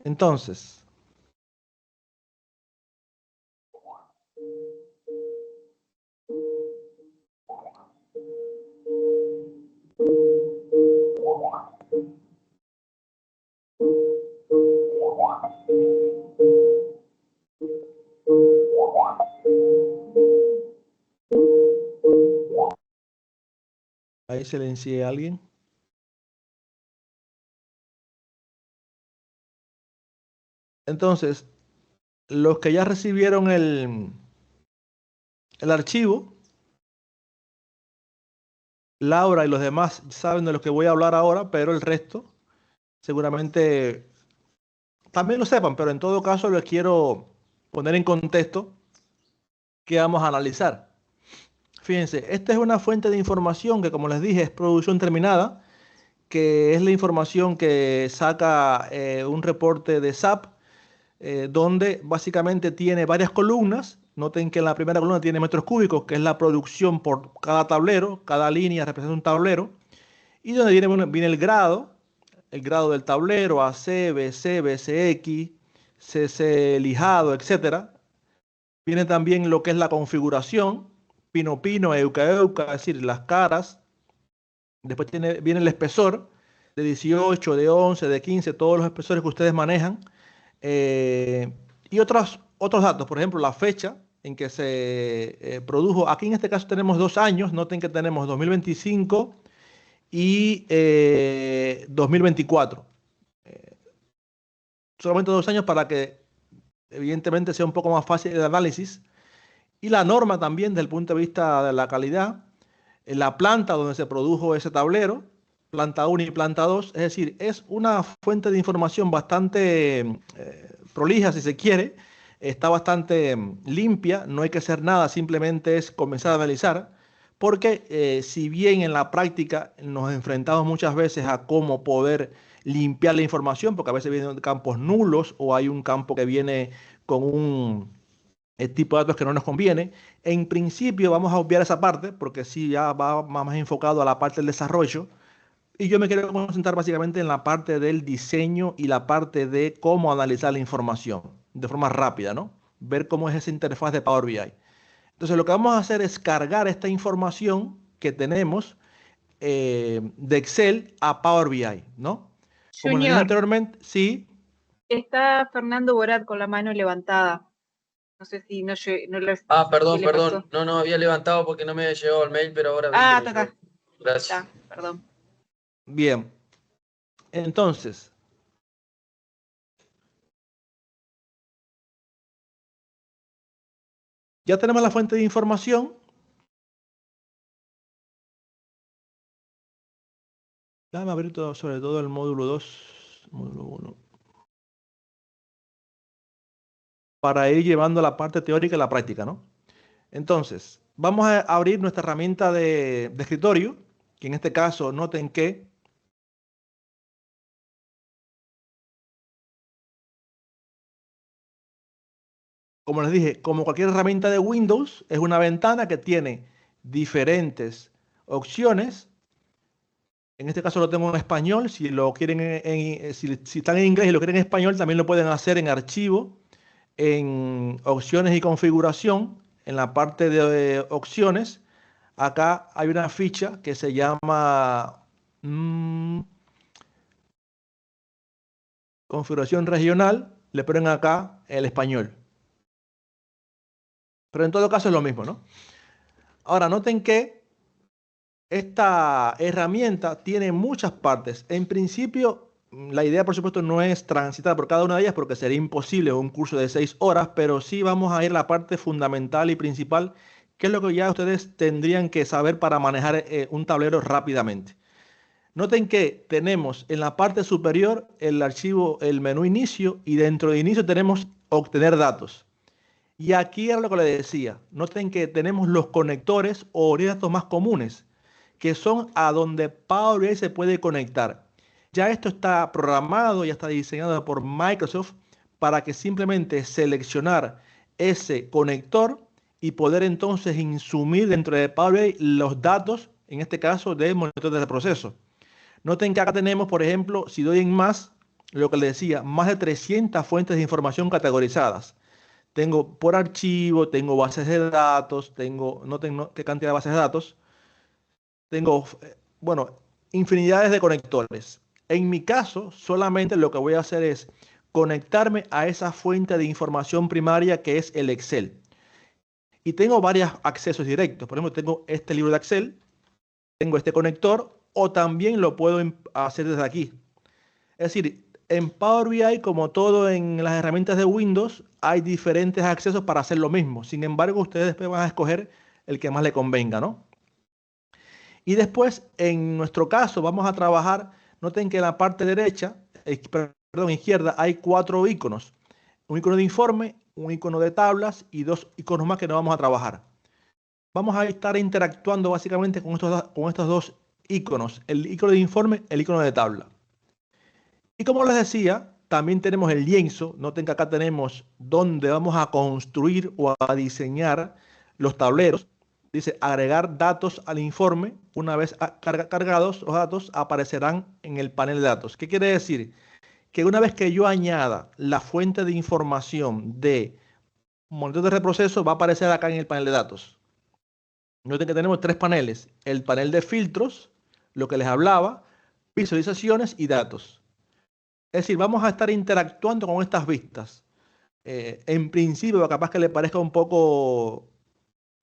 Entonces, ahí silencié a alguien. Entonces, los que ya recibieron el archivo, Laura y los demás saben de lo que voy a hablar ahora, pero el resto seguramente también lo sepan, pero en todo caso les quiero poner en contexto qué vamos a analizar. Fíjense, esta es una fuente de información que, como les dije, es producción terminada, que es la información que saca un reporte de SAP, donde básicamente tiene varias columnas. Noten que en la primera columna tiene metros cúbicos, que es la producción por cada tablero, cada línea representa un tablero, y donde viene el grado del tablero, AC, BC, BCX, CC lijado, etcétera. Viene también lo que es la configuración, pino pino, euca euca, es decir, las caras. Después viene el espesor de 18, de 11, de 15, todos los espesores que ustedes manejan. Y otros datos, por ejemplo, la fecha en que se produjo. Aquí en este caso tenemos 2 años. Noten que tenemos 2025 y 2024. Solamente 2 años para que evidentemente sea un poco más fácil el análisis. Y la norma también desde el punto de vista de la calidad. En la planta donde se produjo ese tablero, planta 1 y planta 2, es decir, es una fuente de información bastante prolija, si se quiere, está bastante limpia, no hay que hacer nada, simplemente es comenzar a analizar, porque si bien en la práctica nos enfrentamos muchas veces a cómo poder limpiar la información, porque a veces vienen campos nulos o hay un campo que viene con un tipo de datos que no nos conviene. En principio vamos a obviar esa parte porque sí ya va más enfocado a la parte del desarrollo. Y yo me quiero concentrar básicamente en la parte del diseño y la parte de cómo analizar la información de forma rápida, ¿no? Ver cómo es esa interfaz de Power BI. Entonces lo que vamos a hacer es cargar esta información que tenemos de Excel a Power BI, ¿no? Como les dije Junior, anteriormente, sí. está Fernando Borat con la mano levantada. No sé si Ah, qué perdón, le pasó. perdón. No, había levantado porque no me había llegado el mail, pero ahora vi que Ah, me llegó. Gracias. está, perdón. Bien. Entonces, ya tenemos la fuente de información. Déjame abrir todo, sobre todo el módulo 2, módulo 1, para ir llevando la parte teórica y la práctica, ¿no? Entonces, vamos a abrir nuestra herramienta de escritorio, que en este caso noten que como les dije, como cualquier herramienta de Windows, es una ventana que tiene diferentes opciones. En este caso lo tengo en español. Si lo quieren si están en inglés y lo quieren en español, también lo pueden hacer en archivo, en opciones y configuración, en la parte de opciones. Acá hay una ficha que se llama configuración regional. Le ponen acá el español. Pero en todo caso es lo mismo, ¿no? Ahora noten que esta herramienta tiene muchas partes. En principio, la idea, por supuesto, no es transitar por cada una de ellas porque sería imposible un curso de 6 horas, pero sí vamos a ir a la parte fundamental y principal, que es lo que ya ustedes tendrían que saber para manejar un tablero rápidamente. Noten que tenemos en la parte superior el archivo, el menú inicio, y dentro de inicio tenemos obtener datos. Y aquí era lo que les decía. Noten que tenemos los conectores o datos más comunes, que son a donde Power BI se puede conectar. Ya esto está programado, ya está diseñado por Microsoft para que simplemente seleccionar ese conector y poder entonces insumir dentro de Power BI los datos, en este caso del monitor de proceso. Noten que acá tenemos, por ejemplo, si doy en más, lo que les decía, más de 300 fuentes de información categorizadas. Tengo por archivo, tengo bases de datos, no tengo qué cantidad de bases de datos. Tengo, bueno, infinidades de conectores. En mi caso, solamente lo que voy a hacer es conectarme a esa fuente de información primaria que es el Excel. Y tengo varios accesos directos. Por ejemplo, tengo este libro de Excel, tengo este conector, o también lo puedo hacer desde aquí. Es decir, en Power BI, como todo en las herramientas de Windows, hay diferentes accesos para hacer lo mismo. Sin embargo, ustedes después van a escoger el que más le convenga, ¿no? Y después, en nuestro caso, vamos a trabajar, noten que en la parte derecha, perdón, izquierda, hay 4 iconos. Un icono de informe, un icono de tablas y 2 iconos más que no vamos a trabajar. Vamos a estar interactuando básicamente con estos 2 iconos, el icono de informe, el icono de tabla. Y como les decía, también tenemos el lienzo. Noten que acá tenemos donde vamos a construir o a diseñar los tableros. Dice agregar datos al informe. Una vez cargados los datos, aparecerán en el panel de datos. ¿Qué quiere decir? Que una vez que yo añada la fuente de información de monitor de reproceso, va a aparecer acá en el panel de datos. Noten que tenemos 3 paneles. El panel de filtros, lo que les hablaba, visualizaciones y datos. Es decir, vamos a estar interactuando con estas vistas. En principio, capaz que le parezca un poco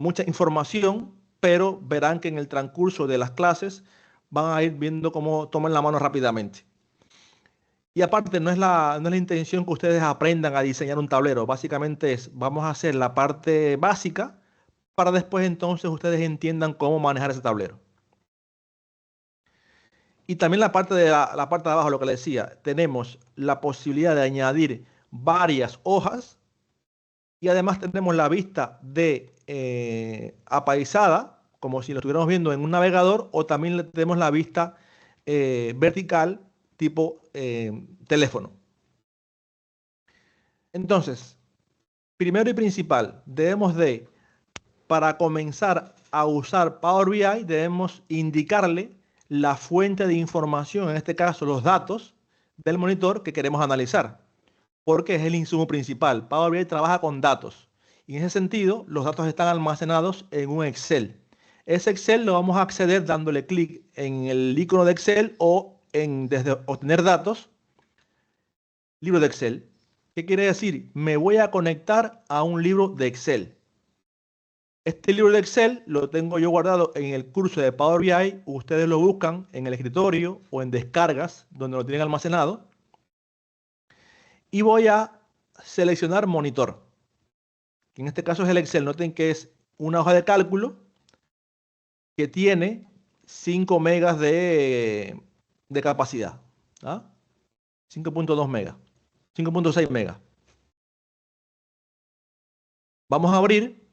mucha información, pero verán que en el transcurso de las clases van a ir viendo cómo toman la mano rápidamente. Y aparte, no es la intención que ustedes aprendan a diseñar un tablero. Básicamente vamos a hacer la parte básica para después entonces ustedes entiendan cómo manejar ese tablero. Y también la parte de abajo, lo que les decía, tenemos la posibilidad de añadir varias hojas y además tenemos la vista de apaisada, como si lo estuviéramos viendo en un navegador, o también tenemos la vista vertical tipo teléfono. Entonces, primero y principal, para comenzar a usar Power BI, debemos indicarle la fuente de información, en este caso los datos del monitor que queremos analizar, porque es el insumo principal. Power BI trabaja con datos y en ese sentido los datos están almacenados en un Excel. Ese Excel lo vamos a acceder dándole clic en el icono de Excel o desde obtener datos, libro de Excel. ¿Qué quiere decir? Me voy a conectar a un libro de Excel. Este libro de Excel lo tengo yo guardado en el curso de Power BI. Ustedes lo buscan en el escritorio o en descargas, donde lo tienen almacenado. Y voy a seleccionar monitor. En este caso es el Excel. Noten que es una hoja de cálculo que tiene 5 megas de capacidad. ¿Ah? 5.2 megas. 5.6 megas. Vamos a abrir.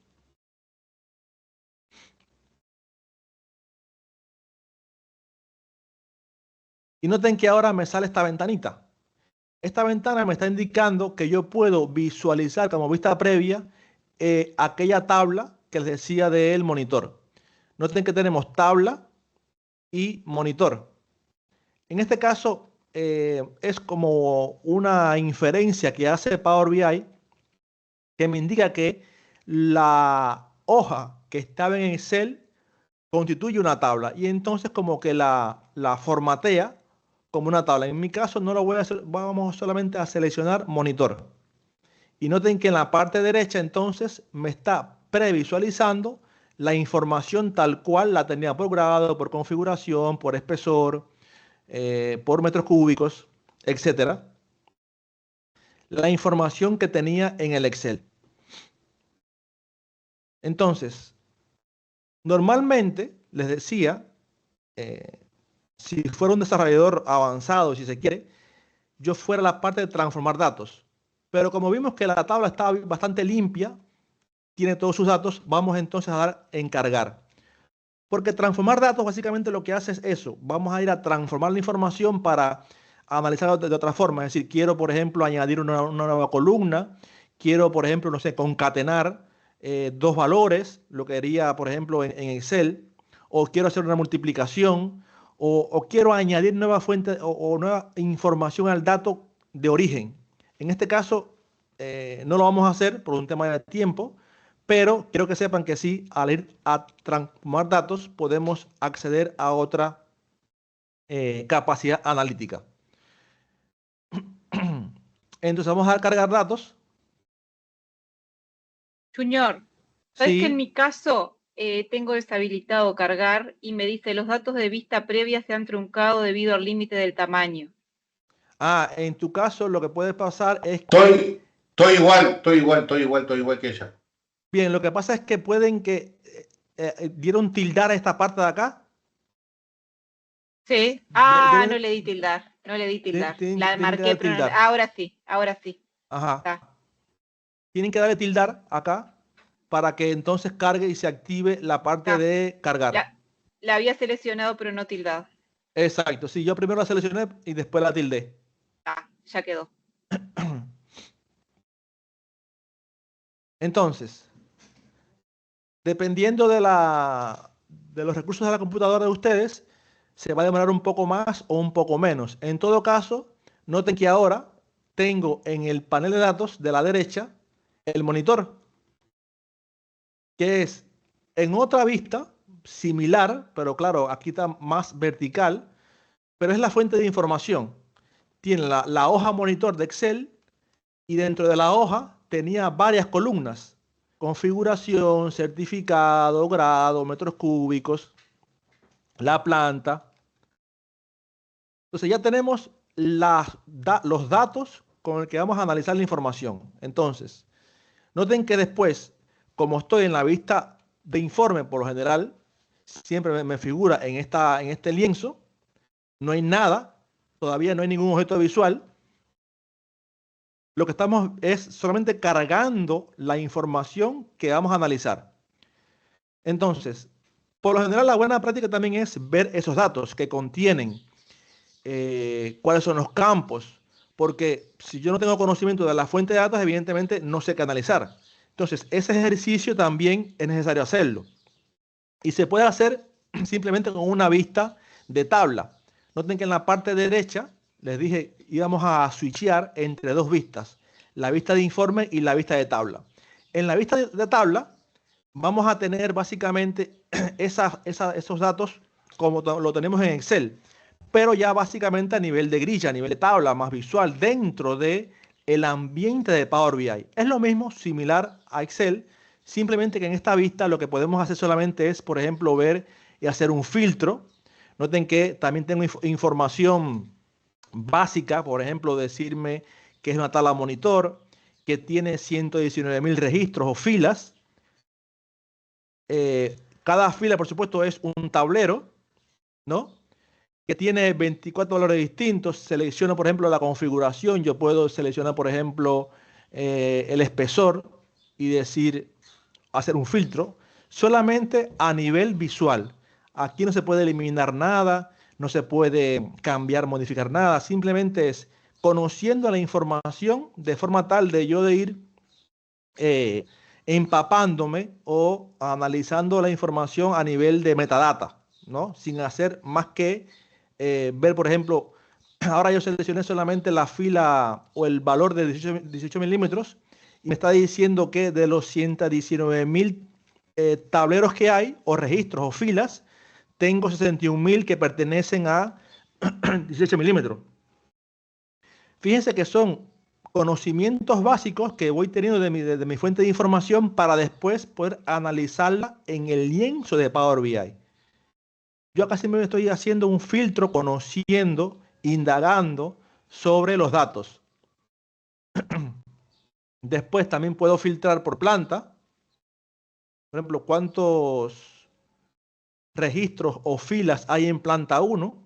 Y noten que ahora me sale esta ventanita. Esta ventana me está indicando que yo puedo visualizar como vista previa aquella tabla que les decía del monitor. Noten que tenemos tabla y monitor. En este caso es como una inferencia que hace Power BI que me indica que la hoja que estaba en Excel constituye una tabla y entonces como que la formatea como una tabla. En mi caso no lo voy a hacer, vamos solamente a seleccionar monitor. Y noten que en la parte derecha entonces me está previsualizando la información tal cual la tenía por grado, por configuración, por espesor, por metros cúbicos, etcétera. La información que tenía en el Excel. Entonces, normalmente les decía, si fuera un desarrollador avanzado, si se quiere, yo fuera la parte de transformar datos. Pero como vimos que la tabla está bastante limpia, tiene todos sus datos, vamos entonces a dar en cargar. Porque transformar datos básicamente lo que hace es eso. Vamos a ir a transformar la información para analizarla de otra forma. Es decir, quiero, por ejemplo, añadir una nueva columna. Quiero, por ejemplo, no sé, concatenar dos valores, lo que haría, por ejemplo, en Excel. O quiero hacer una multiplicación. O quiero añadir nueva fuente o nueva información al dato de origen. En este caso, no lo vamos a hacer por un tema de tiempo. Pero quiero que sepan que sí, al ir a transformar datos, podemos acceder a otra capacidad analítica. Entonces vamos a cargar datos. Junior, ¿sabes que en Sí. mi caso tengo deshabilitado cargar y me dice los datos de vista previa se han truncado debido al límite del tamaño? Ah, en tu caso lo que puede pasar es que... Estoy igual que ella. Bien, lo que pasa es que pueden que dieron tildar a esta parte de acá. Sí. No le di tildar. No le di tildar. La marqué, pero no, ahora sí. Ajá. Está. Tienen que darle tildar acá para que entonces cargue y se active la parte de cargar. La había seleccionado, pero no tildado. Exacto, sí, yo primero la seleccioné y después la tildé. Ya quedó. Entonces, dependiendo de los recursos de la computadora de ustedes, se va a demorar un poco más o un poco menos. En todo caso, noten que ahora tengo en el panel de datos de la derecha el monitor, que es en otra vista similar, pero claro, aquí está más vertical, pero es la fuente de información. Tiene la hoja monitor de Excel y dentro de la hoja tenía varias columnas. Configuración, certificado, grado, metros cúbicos, la planta. Entonces ya tenemos los datos con los que vamos a analizar la información. Entonces, noten que después, como estoy en la vista de informe, por lo general, siempre me figura en este lienzo, no hay nada, todavía no hay ningún objeto visual. Lo que estamos es solamente cargando la información que vamos a analizar. Entonces, por lo general, la buena práctica también es ver esos datos que contienen cuáles son los campos. porque si yo no tengo conocimiento de la fuente de datos, evidentemente no sé qué analizar. Entonces, ese ejercicio también es necesario hacerlo. Y se puede hacer simplemente con una vista de tabla. Noten que en la parte derecha, les dije, íbamos a switchear entre dos vistas, la vista de informe y la vista de tabla. En la vista de tabla, vamos a tener básicamente esos datos como lo tenemos en Excel, pero ya básicamente a nivel de grilla, a nivel de tabla, más visual, dentro de el ambiente de Power BI. Es lo mismo, similar a Excel, simplemente que en esta vista lo que podemos hacer solamente es, por ejemplo, ver y hacer un filtro. Noten que también tengo información básica, por ejemplo, decirme que es una tabla monitor, que tiene 119.000 registros o filas. Cada fila, por supuesto, es un tablero, ¿no? Que tiene 24 valores distintos. Selecciono, por ejemplo, la configuración. Yo puedo seleccionar, por ejemplo, el espesor y decir, hacer un filtro solamente a nivel visual. Aquí no se puede eliminar nada, no se puede cambiar, modificar nada. Simplemente es conociendo la información de forma tal de yo de ir empapándome o analizando la información a nivel de metadata, ¿no? Sin hacer más que ver, por ejemplo, ahora yo seleccioné solamente la fila o el valor de 18 milímetros y me está diciendo que de los 119.000 tableros que hay, o registros o filas, tengo 61.000 que pertenecen a 18 milímetros. Fíjense que son conocimientos básicos que voy teniendo de mi fuente de información para después poder analizarla en el lienzo de Power BI. Yo acá siempre estoy haciendo un filtro, conociendo, indagando sobre los datos. Después también puedo filtrar por planta. Por ejemplo, cuántos registros o filas hay en planta 1.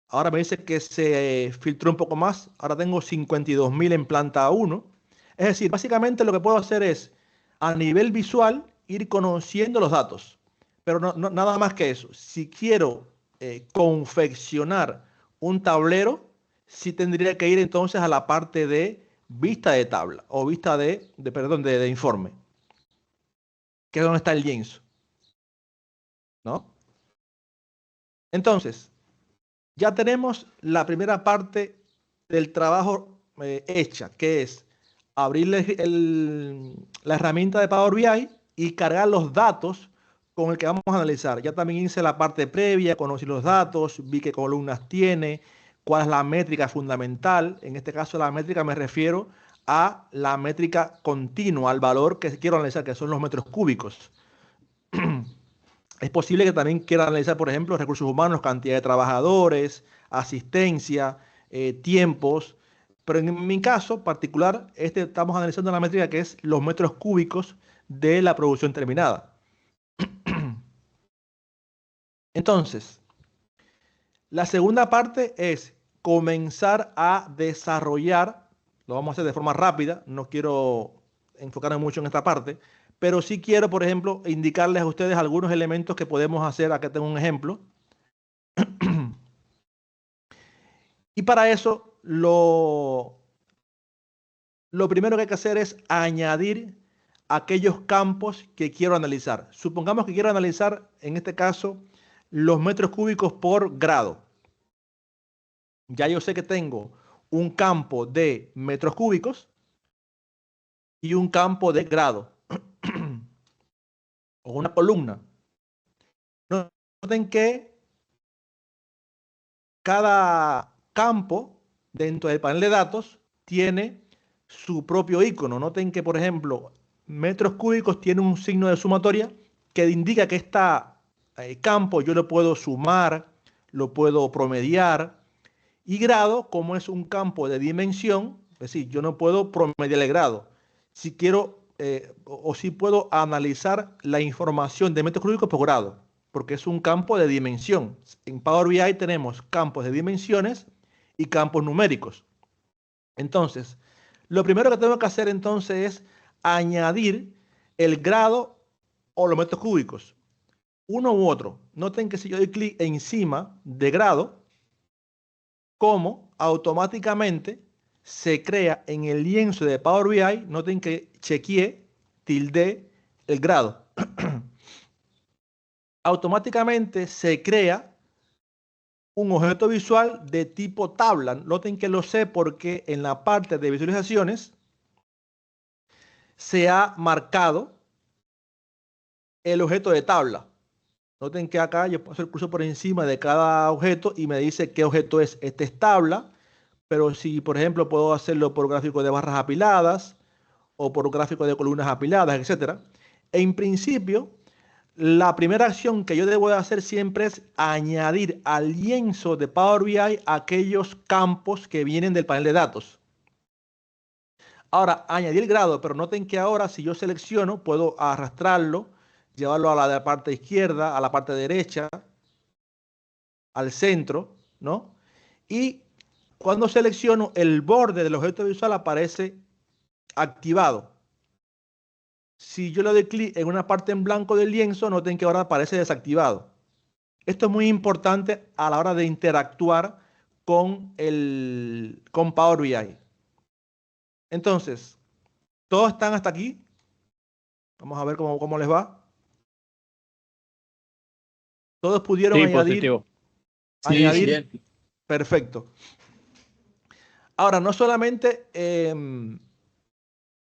Ahora me dice que se filtró un poco más. Ahora tengo 52.000 en planta 1. Es decir, básicamente lo que puedo hacer es, a nivel visual, ir conociendo los datos. Pero nada más que eso. Si quiero confeccionar un tablero, sí tendría que ir entonces a la parte de vista de tabla o vista de informe, que es donde está el lienzo, ¿no? Entonces, ya tenemos la primera parte del trabajo hecha, que es abrir la herramienta de Power BI y cargar los datos con el que vamos a analizar. Ya también hice la parte previa, conocí los datos, vi qué columnas tiene, cuál es la métrica fundamental. En este caso, la métrica me refiero a la métrica continua, al valor que quiero analizar, que son los metros cúbicos. Es posible que también quiera analizar, por ejemplo, recursos humanos, cantidad de trabajadores, asistencia, tiempos. Pero en mi caso particular, estamos analizando la métrica que es los metros cúbicos de la producción terminada. Entonces, la segunda parte es comenzar a desarrollar. Lo vamos a hacer de forma rápida. No quiero enfocarme mucho en esta parte, pero sí quiero, por ejemplo, indicarles a ustedes algunos elementos que podemos hacer. Acá tengo un ejemplo. Y para eso, lo primero que hay que hacer es añadir aquellos campos que quiero analizar. Supongamos que quiero analizar, en este caso, los metros cúbicos por grado. Ya yo sé que tengo un campo de metros cúbicos y un campo de grado. O una columna. Noten que cada campo dentro del panel de datos tiene su propio icono. Noten que, por ejemplo, metros cúbicos tiene un signo de sumatoria que indica que este campo yo lo puedo sumar, lo puedo promediar. Y grado, como es un campo de dimensión, es decir, yo no puedo promediar el grado. Si quiero o si puedo analizar la información de metros cúbicos por grado, porque es un campo de dimensión. En Power BI tenemos campos de dimensiones y campos numéricos. Entonces, lo primero que tengo que hacer entonces es añadir el grado o los metros cúbicos, uno u otro. Noten que si yo doy clic encima de grado, como automáticamente se crea en el lienzo de Power BI. Noten que chequeé, tilde el grado. Automáticamente se crea un objeto visual de tipo tabla. Noten que lo sé porque en la parte de visualizaciones se ha marcado el objeto de tabla. Noten que acá yo paso el curso por encima de cada objeto y me dice qué objeto es. Este es tabla, pero si, por ejemplo, puedo hacerlo por gráfico de barras apiladas o por gráfico de columnas apiladas, etc. En principio, la primera acción que yo debo de hacer siempre es añadir al lienzo de Power BI aquellos campos que vienen del panel de datos. Ahora, añadir el grado, pero noten que ahora si yo selecciono, puedo arrastrarlo, llevarlo a la parte izquierda, a la parte derecha, al centro, ¿no? Y cuando selecciono, el borde del objeto visual aparece activado. Si yo le doy clic en una parte en blanco del lienzo, noten que ahora aparece desactivado. Esto es muy importante a la hora de interactuar con Power BI. Entonces, ¿todos están hasta aquí? Vamos a ver cómo les va. Todos pudieron añadir. Sí, bien. Perfecto. Ahora, no solamente, es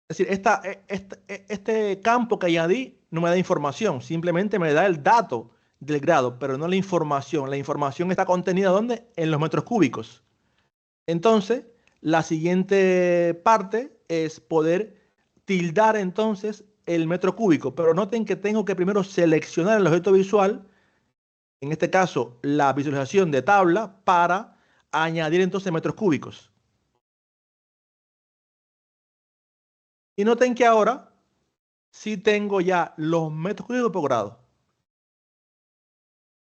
decir, este campo que añadí no me da información, simplemente me da el dato del grado, pero no la información. La información está contenida ¿dónde? En los metros cúbicos. Entonces, la siguiente parte es poder tildar entonces el metro cúbico, pero noten que tengo que primero seleccionar el objeto visual, en este caso la visualización de tabla, para añadir entonces metros cúbicos. Y noten que ahora sí tengo ya los metros cúbicos por grado.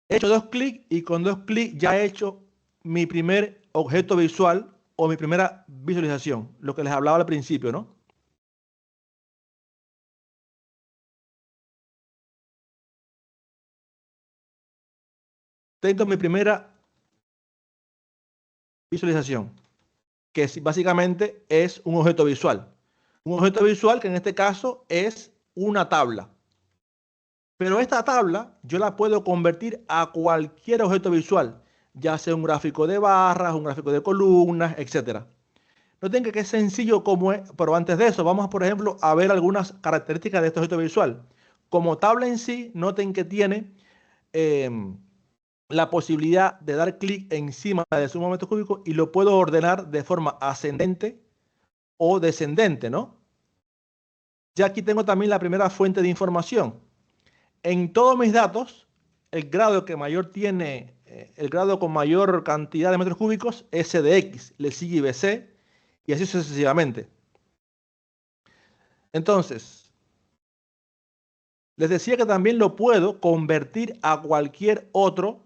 He hecho 2 clics y con 2 clics ya he hecho mi primer objeto visual o mi primera visualización, lo que les hablaba al principio, ¿no? Tengo mi primera visualización, que básicamente es un objeto visual. Un objeto visual que en este caso es una tabla. Pero esta tabla yo la puedo convertir a cualquier objeto visual, ya sea un gráfico de barras, un gráfico de columnas, etc. Noten que es sencillo como es, pero antes de eso vamos, por ejemplo, a ver algunas características de este objeto visual. Como tabla en sí, noten que tiene la posibilidad de dar clic encima de su metro cúbico y lo puedo ordenar de forma ascendente o descendente, ¿no? Ya aquí tengo también la primera fuente de información. En todos mis datos, el grado que mayor tiene, el grado con mayor cantidad de metros cúbicos es CDX, le sigue IBC y así sucesivamente. Entonces, les decía que también lo puedo convertir a cualquier otro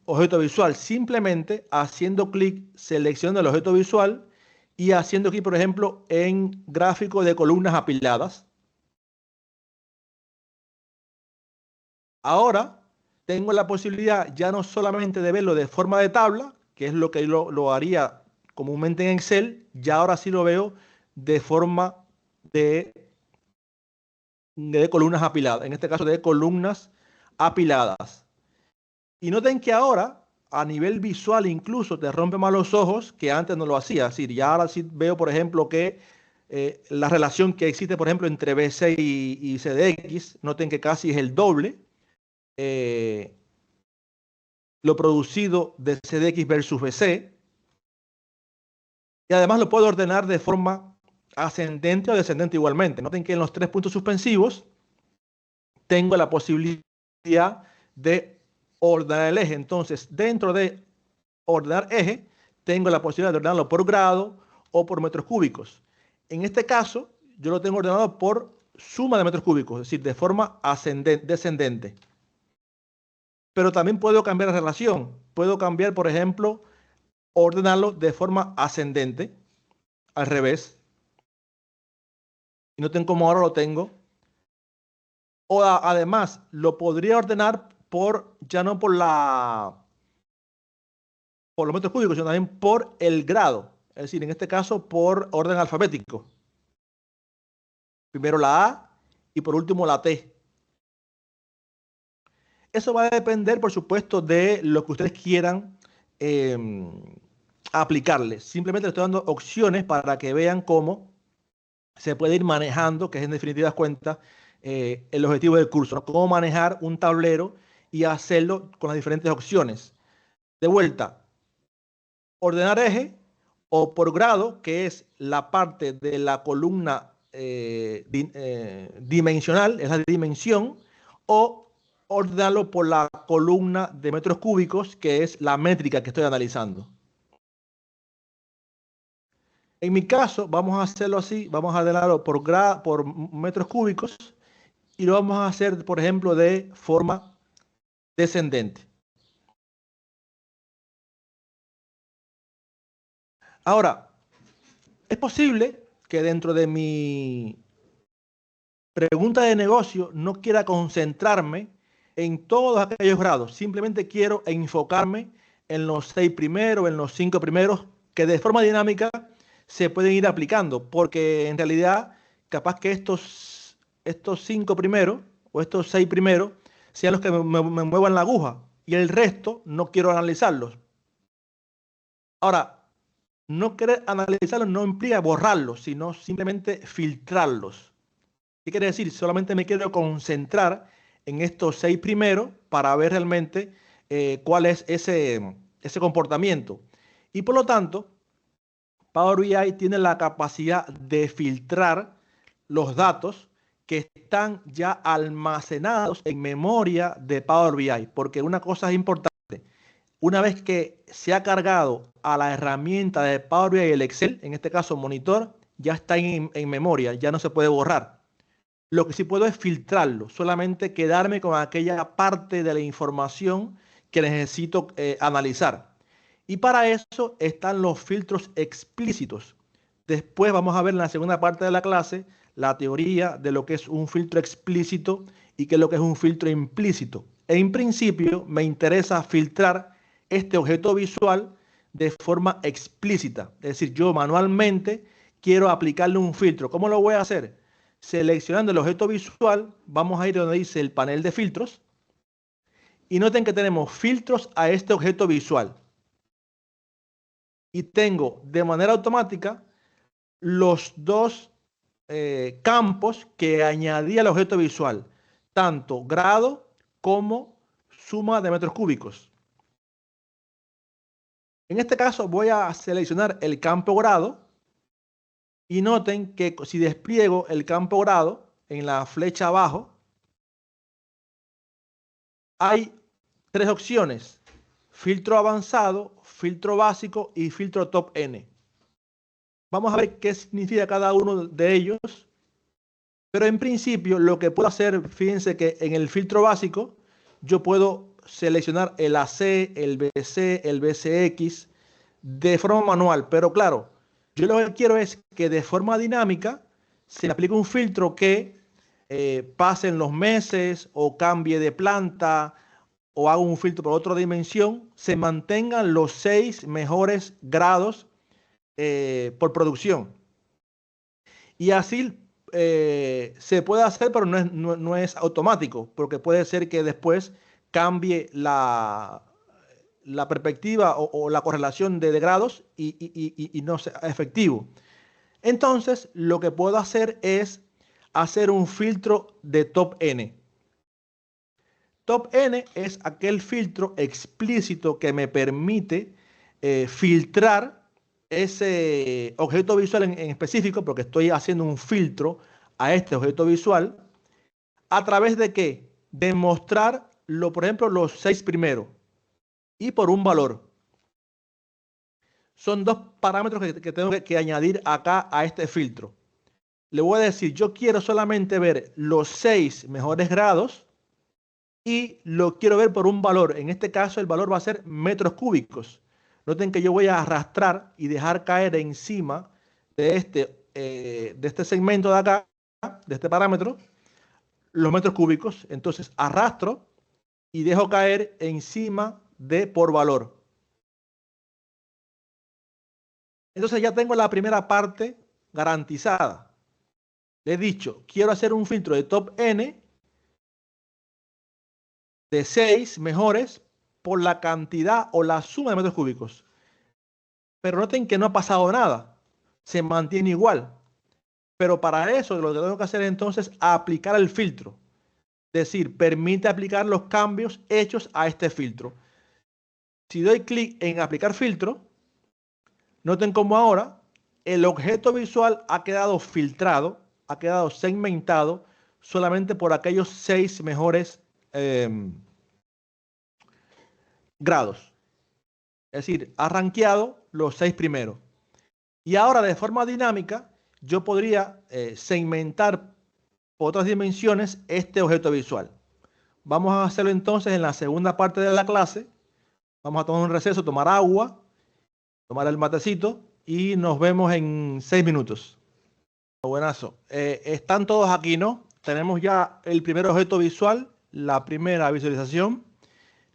objeto visual, simplemente haciendo clic, seleccionando el objeto visual y haciendo clic, por ejemplo, en gráfico de columnas apiladas. Ahora tengo la posibilidad ya no solamente de verlo de forma de tabla, que es lo que lo haría comúnmente en Excel, ya ahora sí lo veo de forma de columnas apiladas, en este caso de columnas apiladas. Y noten que ahora, a nivel visual incluso, te rompe más los ojos que antes no lo hacía. Es decir, ya ahora sí veo, por ejemplo, que la relación que existe, por ejemplo, entre BC y CDX, noten que casi es el doble. Lo producido de CDX versus BC. Y además lo puedo ordenar de forma ascendente o descendente igualmente. Noten que en los 3 puntos suspensivos tengo la posibilidad de ordenar el eje. Entonces, dentro de ordenar eje, tengo la posibilidad de ordenarlo por grado o por metros cúbicos. En este caso, yo lo tengo ordenado por suma de metros cúbicos, es decir, de forma descendente. Pero también puedo cambiar la relación. Puedo cambiar, por ejemplo, ordenarlo de forma ascendente, al revés. Y noten cómo ahora lo tengo. O además, lo podría ordenar ya no por los metros cúbicos, sino también por el grado. es decir, en este caso por orden alfabético. Primero la A y por último la T. Eso va a depender, por supuesto, de lo que ustedes quieran aplicarle. Simplemente les estoy dando opciones para que vean cómo se puede ir manejando, que es en definitiva cuenta el objetivo del curso, ¿no? Cómo manejar un tablero y hacerlo con las diferentes opciones. De vuelta, ordenar eje o por grado, que es la parte de la columna dimensional, es la dimensión, o ordenarlo por la columna de metros cúbicos, que es la métrica que estoy analizando. En mi caso, vamos a hacerlo así, vamos a ordenarlo por metros cúbicos y lo vamos a hacer, por ejemplo, de forma descendente. Ahora, es posible que dentro de mi pregunta de negocio no quiera concentrarme en todos aquellos grados, simplemente quiero enfocarme en los 6 primeros, en los 5 primeros, que de forma dinámica se pueden ir aplicando, porque en realidad capaz que estos 5 primeros o estos 6 primeros sean los que me muevan la aguja y el resto no quiero analizarlos. Ahora, no querer analizarlos no implica borrarlos, sino simplemente filtrarlos. ¿Qué quiere decir? Solamente me quiero concentrar en estos 6 primeros para ver realmente cuál es ese comportamiento. Y por lo tanto, Power BI tiene la capacidad de filtrar los datos que están ya almacenados en memoria de Power BI, porque una cosa es importante. Una vez que se ha cargado a la herramienta de Power BI el Excel, en este caso monitor, ya está en memoria, ya no se puede borrar. Lo que sí puedo es filtrarlo, solamente quedarme con aquella parte de la información que necesito analizar. Y para eso están los filtros explícitos. Después vamos a ver en la segunda parte de la clase la teoría de lo que es un filtro explícito y qué es lo que es un filtro implícito. En principio me interesa filtrar este objeto visual de forma explícita. Es decir, yo manualmente quiero aplicarle un filtro. ¿Cómo lo voy a hacer? Seleccionando el objeto visual, vamos a ir donde dice el panel de filtros. Y noten que tenemos filtros a este objeto visual. Y tengo de manera automática los dos campos que añadí al objeto visual, tanto grado como suma de metros cúbicos. En este caso voy a seleccionar el campo grado y noten que si despliego el campo grado en la flecha abajo, hay 3 opciones: filtro avanzado, filtro básico y filtro top N. Vamos a ver qué significa cada uno de ellos. Pero en principio lo que puedo hacer, fíjense que en el filtro básico yo puedo seleccionar el AC, el BC, el BCX de forma manual. Pero claro, yo lo que quiero es que de forma dinámica se le aplique un filtro que pasen los meses o cambie de planta o haga un filtro por otra dimensión, se mantengan los 6 mejores grados por producción. Y así se puede hacer, pero no es automático, porque puede ser que después cambie la perspectiva o la correlación de grados y no sea efectivo. Entonces, lo que puedo hacer es hacer un filtro de top N. Top N es aquel filtro explícito que me permite filtrar ese objeto visual en específico, porque estoy haciendo un filtro a este objeto visual, ¿a través de qué? De mostrar, por ejemplo, los 6 primeros y por un valor. Son 2 parámetros que tengo que añadir acá a este filtro. Le voy a decir, yo quiero solamente ver los 6 mejores grados y lo quiero ver por un valor. En este caso el valor va a ser metros cúbicos. Noten que yo voy a arrastrar y dejar caer encima de este segmento de acá, de este parámetro, los metros cúbicos. Entonces arrastro y dejo caer encima de por valor. Entonces ya tengo la primera parte garantizada. Le he dicho, quiero hacer un filtro de top N de 6 mejores por la cantidad o la suma de metros cúbicos. Pero noten que no ha pasado nada. Se mantiene igual. Pero para eso lo que tengo que hacer entonces es aplicar el filtro. Es decir, permite aplicar los cambios hechos a este filtro. Si doy clic en aplicar filtro, noten cómo ahora el objeto visual ha quedado filtrado, ha quedado segmentado solamente por aquellos 6 mejores grados. Es decir, ha rankeado los 6 primeros. Y ahora de forma dinámica, yo podría segmentar por otras dimensiones este objeto visual. Vamos a hacerlo entonces en la segunda parte de la clase. Vamos a tomar un receso, tomar agua, tomar el matecito y nos vemos en 6 minutos. Buenazo. Están todos aquí, ¿no? Tenemos ya el primer objeto visual, la primera visualización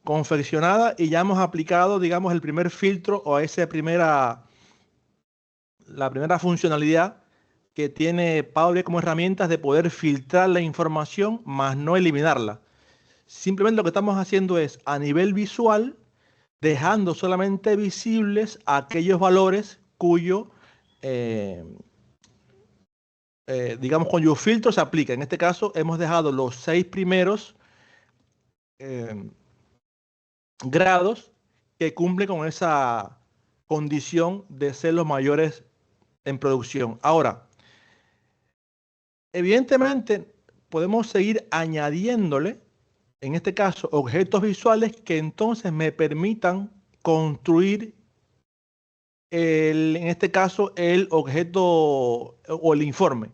confeccionada y ya hemos aplicado, digamos, el primer filtro o la primera funcionalidad que tiene Power BI como herramientas de poder filtrar la información, más no eliminarla. Simplemente lo que estamos haciendo es, a nivel visual, dejando solamente visibles aquellos valores cuyo, digamos, cuyo filtro se aplica. En este caso, hemos dejado los 6 primeros grados que cumplen con esa condición de ser los mayores en producción. Ahora, evidentemente, podemos seguir añadiéndole, en este caso, objetos visuales que entonces me permitan construir, en este caso, el objeto o el informe.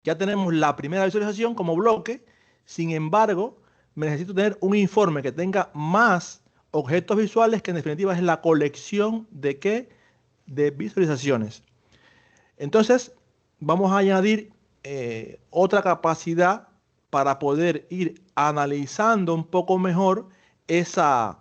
Ya tenemos la primera visualización como bloque, sin embargo, necesito tener un informe que tenga más objetos visuales, que en definitiva es la colección de ¿qué? De visualizaciones. Entonces, vamos a añadir otra capacidad para poder ir analizando un poco mejor esta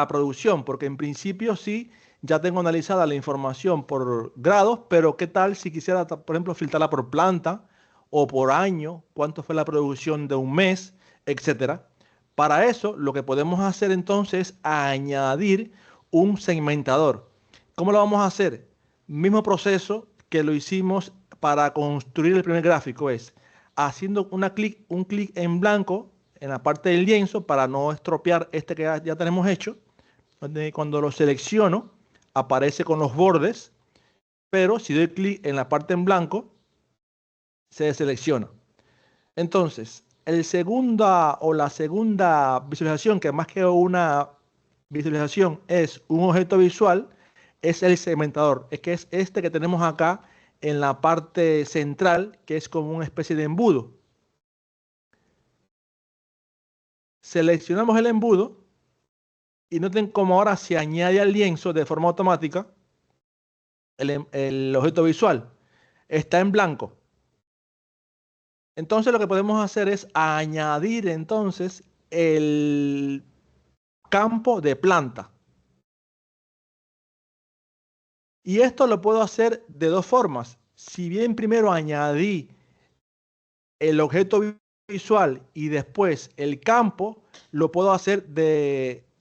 producción, porque en principio sí, ya tengo analizada la información por grados, pero ¿qué tal si quisiera, por ejemplo, filtrarla por planta o por año? ¿Cuánto fue la producción de un mes? Etcétera. Para eso, lo que podemos hacer entonces es añadir un segmentador. ¿Cómo lo vamos a hacer? Mismo proceso que lo hicimos para construir el primer gráfico, es haciendo un clic en blanco en la parte del lienzo para no estropear este que ya tenemos hecho. Cuando lo selecciono, aparece con los bordes, pero si doy clic en la parte en blanco, se deselecciona. Entonces, la segunda visualización, que más que una visualización es un objeto visual, es el segmentador. Es que es este que tenemos acá en la parte central, que es como una especie de embudo. Seleccionamos el embudo y noten cómo ahora se añade al lienzo de forma automática el objeto visual. Está en blanco. Entonces lo que podemos hacer es añadir entonces el campo de planta. Y esto lo puedo hacer de dos formas. Si bien primero añadí el objeto visual y después el campo, lo puedo hacer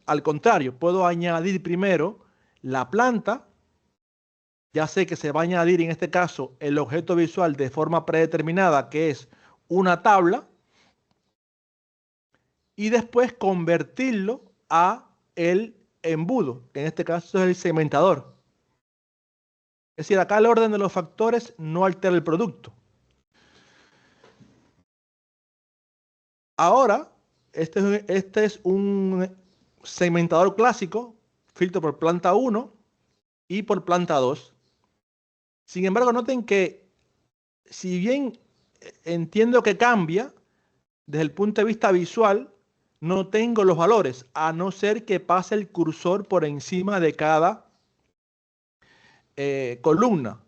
al contrario. Puedo añadir primero la planta. Ya sé que se va a añadir en este caso el objeto visual de forma predeterminada, que es una tabla, y después convertirlo a el embudo, que en este caso es el segmentador. Es decir, acá el orden de los factores no altera el producto. Ahora, este es un segmentador clásico, filtro por planta 1 y por planta 2. Sin embargo, noten que si bien entiendo que cambia, desde el punto de vista visual, no tengo los valores, a no ser que pase el cursor por encima de cada columna.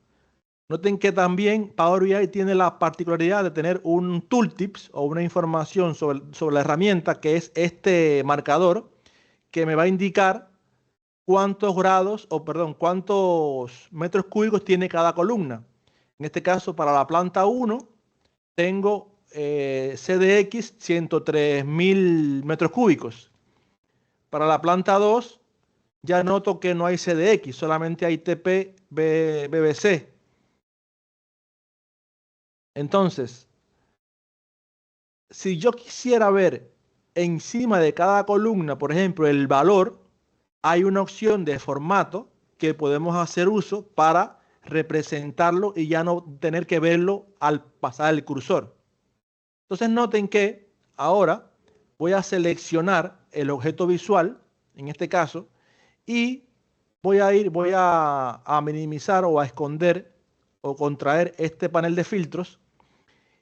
Noten que también Power BI tiene la particularidad de tener un tooltips o una información sobre la herramienta, que es este marcador, que me va a indicar cuántos grados, o perdón, cuántos metros cúbicos tiene cada columna. En este caso, para la planta 1, tengo CDX 103.000 metros cúbicos. Para la planta 2, ya noto que no hay CDX, solamente hay TP BBC. Entonces, si yo quisiera ver encima de cada columna, por ejemplo, el valor, hay una opción de formato que podemos hacer uso para representarlo y ya no tener que verlo al pasar el cursor. Entonces noten que ahora voy a seleccionar el objeto visual, en este caso, y voy a minimizar o a esconder o contraer este panel de filtros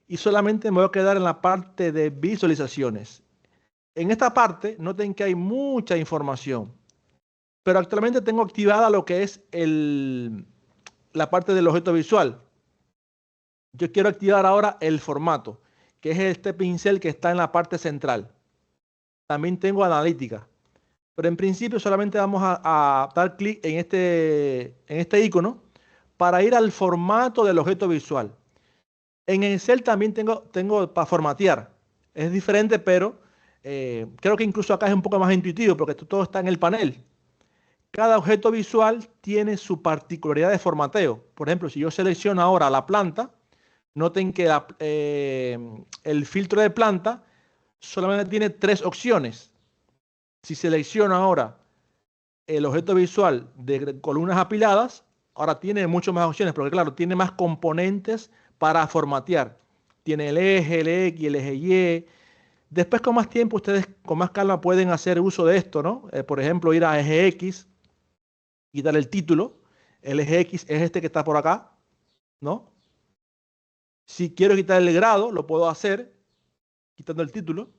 y solamente me voy a quedar en la parte de visualizaciones. En esta parte noten que hay mucha información, pero actualmente tengo activada lo que es la parte del objeto visual. Yo quiero activar ahora el formato, que es este pincel que está en la parte central. También tengo analítica, pero en principio solamente vamos a dar clic en este icono para ir al formato del objeto visual. En Excel también tengo para formatear. Es diferente, pero creo que incluso acá es un poco más intuitivo porque todo está en el panel. Cada objeto visual tiene su particularidad de formateo. Por ejemplo, si yo selecciono ahora la planta, noten que el filtro de planta solamente tiene 3 opciones. Si selecciono ahora el objeto visual de columnas apiladas, ahora tiene muchas más opciones, porque claro, tiene más componentes para formatear. Tiene el eje, el X, el eje Y. Después con más tiempo ustedes con más calma pueden hacer uso de esto, ¿no? Por ejemplo, ir a eje X y darle el título. El eje X es este que está por acá, ¿no? Si quiero quitar el grado, lo puedo hacer quitando el título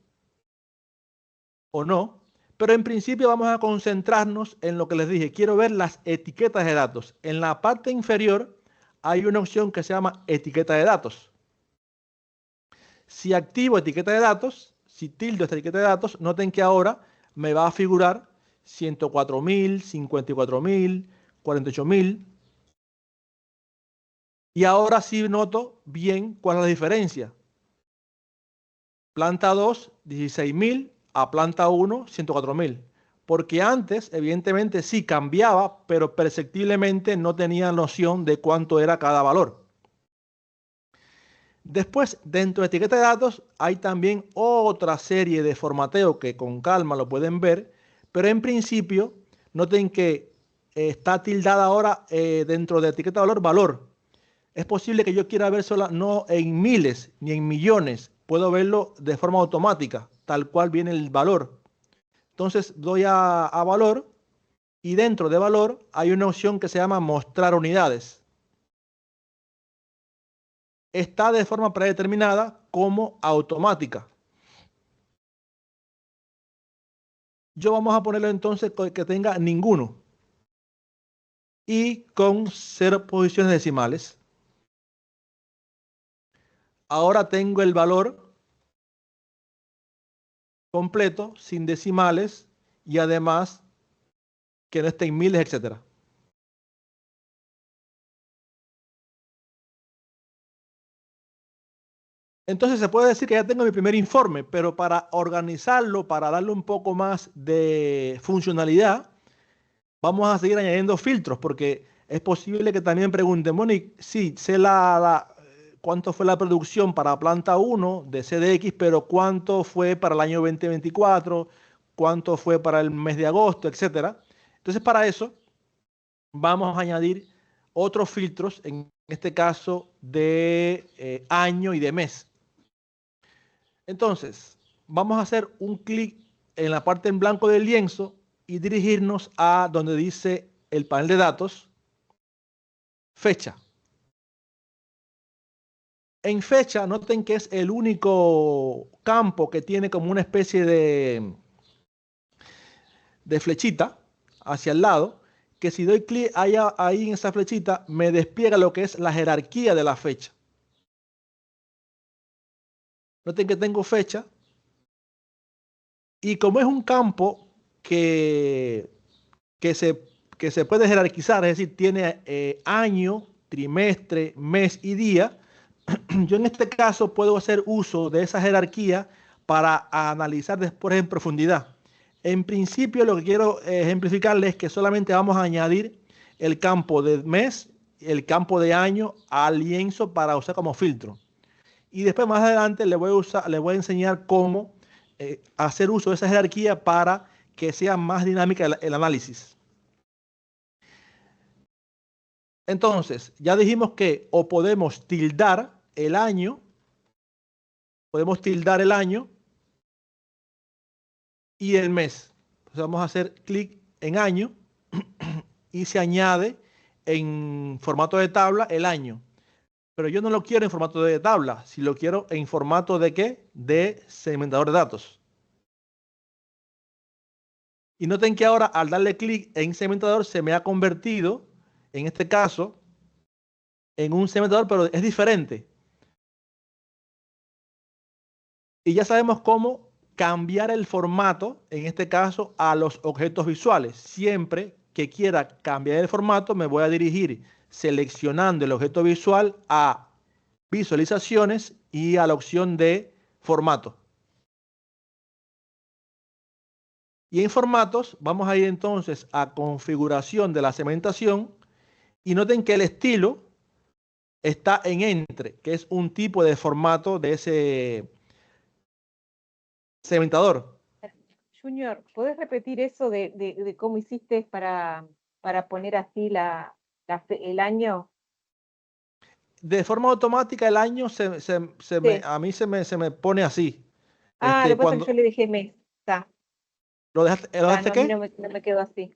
o no. Pero en principio vamos a concentrarnos en lo que les dije. Quiero ver las etiquetas de datos. En la parte inferior hay una opción que se llama etiqueta de datos. Si activo etiqueta de datos, si tildo esta etiqueta de datos, noten que ahora me va a figurar 104.000, 54.000, 48.000. Y ahora sí noto bien cuál es la diferencia. Planta 2, 16.000 a planta 1, 104.000. Porque antes, evidentemente, sí cambiaba, pero perceptiblemente no tenía noción de cuánto era cada valor. Después, dentro de etiqueta de datos, hay también otra serie de formateo que con calma lo pueden ver, pero en principio, noten que está tildada ahora dentro de etiqueta de valor. Es posible que yo quiera ver sola, no en miles ni en millones, puedo verlo de forma automática, tal cual viene el valor. Entonces doy a valor y dentro de valor hay una opción que se llama mostrar unidades. Está de forma predeterminada como automática. Yo vamos a ponerlo entonces que tenga ninguno y con 0 posiciones decimales. Ahora tengo el valor completo sin decimales y además que no esté en miles, etcétera. Entonces se puede decir que ya tengo mi primer informe, pero para organizarlo, para darle un poco más de funcionalidad, vamos a seguir añadiendo filtros, porque es posible que también pregunten, bueno, y sí, sé cuánto fue la producción para planta 1 de CDX, pero cuánto fue para el año 2024, cuánto fue para el mes de agosto, etcétera. Entonces, para eso, vamos a añadir otros filtros, en este caso de año y de mes. Entonces, vamos a hacer un clic en la parte en blanco del lienzo y dirigirnos a donde dice el panel de datos, fecha. En fecha, noten que es el único campo que tiene como una especie de flechita hacia el lado, que si doy clic ahí en esa flechita, me despliega lo que es la jerarquía de la fecha. Noten que tengo fecha. Y como es un campo que que se puede jerarquizar, es decir, tiene año, trimestre, mes y día. Yo en este caso puedo hacer uso de esa jerarquía para analizar después en profundidad. En principio lo que quiero ejemplificarles es que solamente vamos a añadir el campo de mes, el campo de año al lienzo para usar como filtro. Y después más adelante les voy a enseñar cómo hacer uso de esa jerarquía para que sea más dinámica el análisis. Entonces, ya dijimos que o podemos tildar el año, y el mes. Entonces vamos a hacer clic en año y se añade en formato de tabla el año. Pero yo no lo quiero en formato de tabla, si lo quiero en formato de ¿qué? De segmentador de datos. Y noten que ahora al darle clic en segmentador se me ha convertido, en este caso, en un segmentador, pero es diferente. Y ya sabemos cómo cambiar el formato, en este caso, a los objetos visuales. Siempre que quiera cambiar el formato, me voy a dirigir seleccionando el objeto visual a visualizaciones y a la opción de formato. Y en formatos vamos a ir entonces a configuración de la segmentación y noten que el estilo está en entre, que es un tipo de formato de ese segmentador. Junior, ¿puedes repetir eso de cómo hiciste para poner así el año? De forma automática el año Sí. a mí se me pone así. Lo que pasa es que yo le dejé mes. Está. ¿Lo dejaste No, qué? no me quedó así.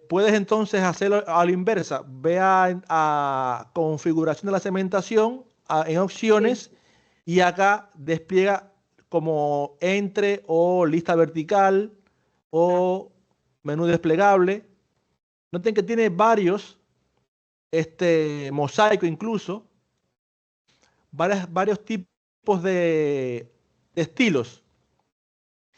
Puedes entonces hacerlo a la inversa. Ve a configuración de la segmentación, en opciones, Sí. y acá despliega como entre o lista vertical o menú desplegable. Noten que tiene varios, mosaico incluso, varios tipos de estilos.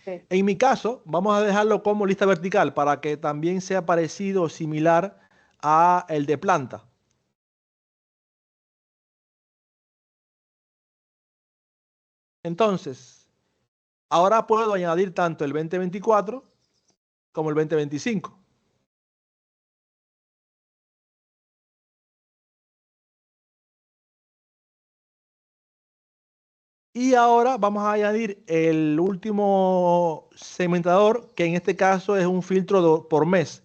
Sí. En mi caso, vamos a dejarlo como lista vertical para que también sea parecido o similar a el de planta. Entonces, ahora puedo añadir tanto el 2024 como el 2025. Y ahora vamos a añadir el último segmentador, que en este caso es un filtro por mes.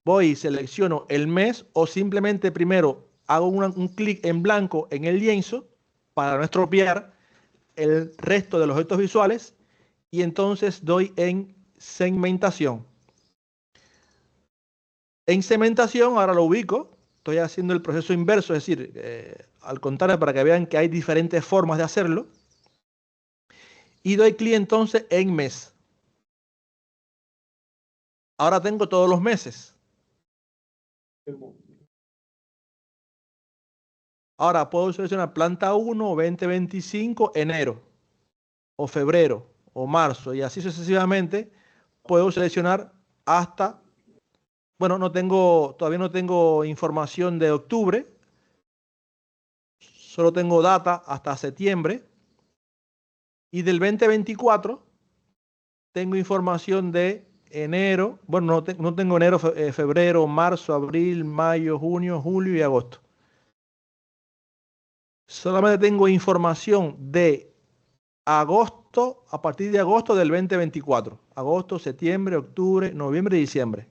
Voy y selecciono el mes o simplemente primero hago un clic en blanco en el lienzo para no estropear el resto de los objetos visuales y entonces doy en segmentación. En segmentación ahora lo ubico, estoy haciendo el proceso inverso, es decir, al contrario, para que vean que hay diferentes formas de hacerlo. Y doy clic entonces en mes. Ahora tengo todos los meses. Ahora puedo seleccionar planta 1, 2025, enero, o febrero, o marzo, y así sucesivamente. Puedo seleccionar hasta, bueno, todavía no tengo información de octubre, solo tengo data hasta septiembre. Y del 2024 tengo información de enero, bueno, no tengo enero, febrero, marzo, abril, mayo, junio, julio y agosto. Solamente tengo información de agosto, a partir de agosto del 2024. Agosto, septiembre, octubre, noviembre y diciembre.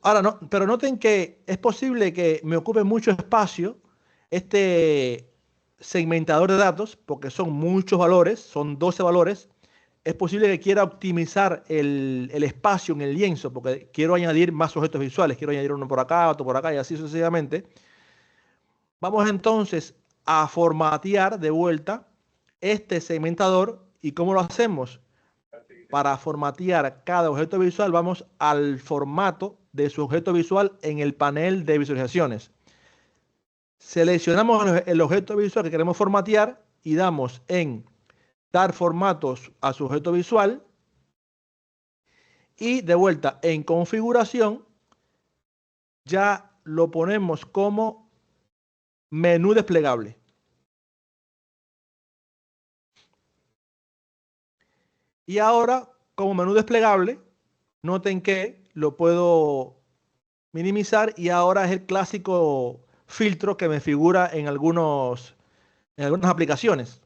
Ahora, pero noten que es posible que me ocupe mucho espacio este segmentador de datos, porque son muchos valores, son 12 valores. Es posible que quiera optimizar el espacio en el lienzo, porque quiero añadir más objetos visuales, quiero añadir uno por acá, otro por acá y así sucesivamente. Vamos entonces a formatear de vuelta este segmentador. ¿Y cómo lo hacemos? Para formatear cada objeto visual, vamos al formato de su objeto visual en el panel de visualizaciones. Seleccionamos el objeto visual que queremos formatear y damos en dar formatos a su objeto visual Y de vuelta en configuración, ya lo ponemos como menú desplegable. Y ahora, como menú desplegable, noten que lo puedo minimizar y ahora es el clásico filtro que me figura en algunas aplicaciones.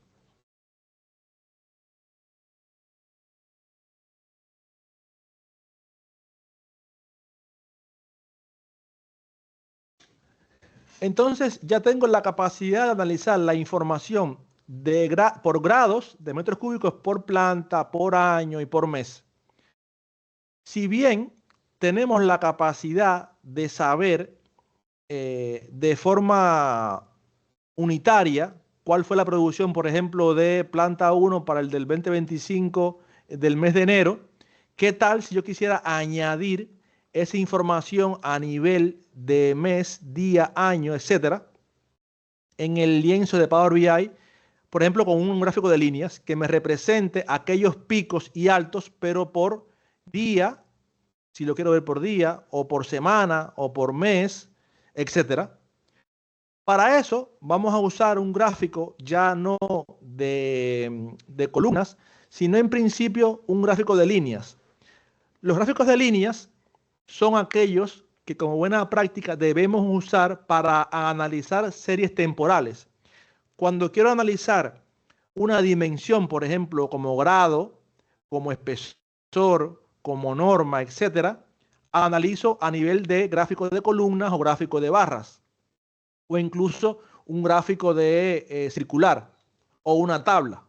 Entonces ya tengo la capacidad de analizar la información por grados de metros cúbicos por planta, por año y por mes. Si bien tenemos la capacidad de saber de forma unitaria cuál fue la producción, por ejemplo, de planta 1 para el del 2025 del mes de enero, ¿qué tal si yo quisiera añadir esa información a nivel de mes, día, año, etcétera, en el lienzo de Power BI, por ejemplo, con un gráfico de líneas que me represente aquellos picos y altos, pero por día, si lo quiero ver por día, o por semana, o por mes, etcétera? Para eso vamos a usar un gráfico ya no de columnas, sino en principio un gráfico de líneas. Los gráficos de líneas son aquellos que como buena práctica debemos usar para analizar series temporales. Cuando quiero analizar una dimensión, por ejemplo, como grado, como espesor, como norma, etcétera, analizo a nivel de gráfico de columnas o gráfico de barras, o incluso un gráfico de circular o una tabla,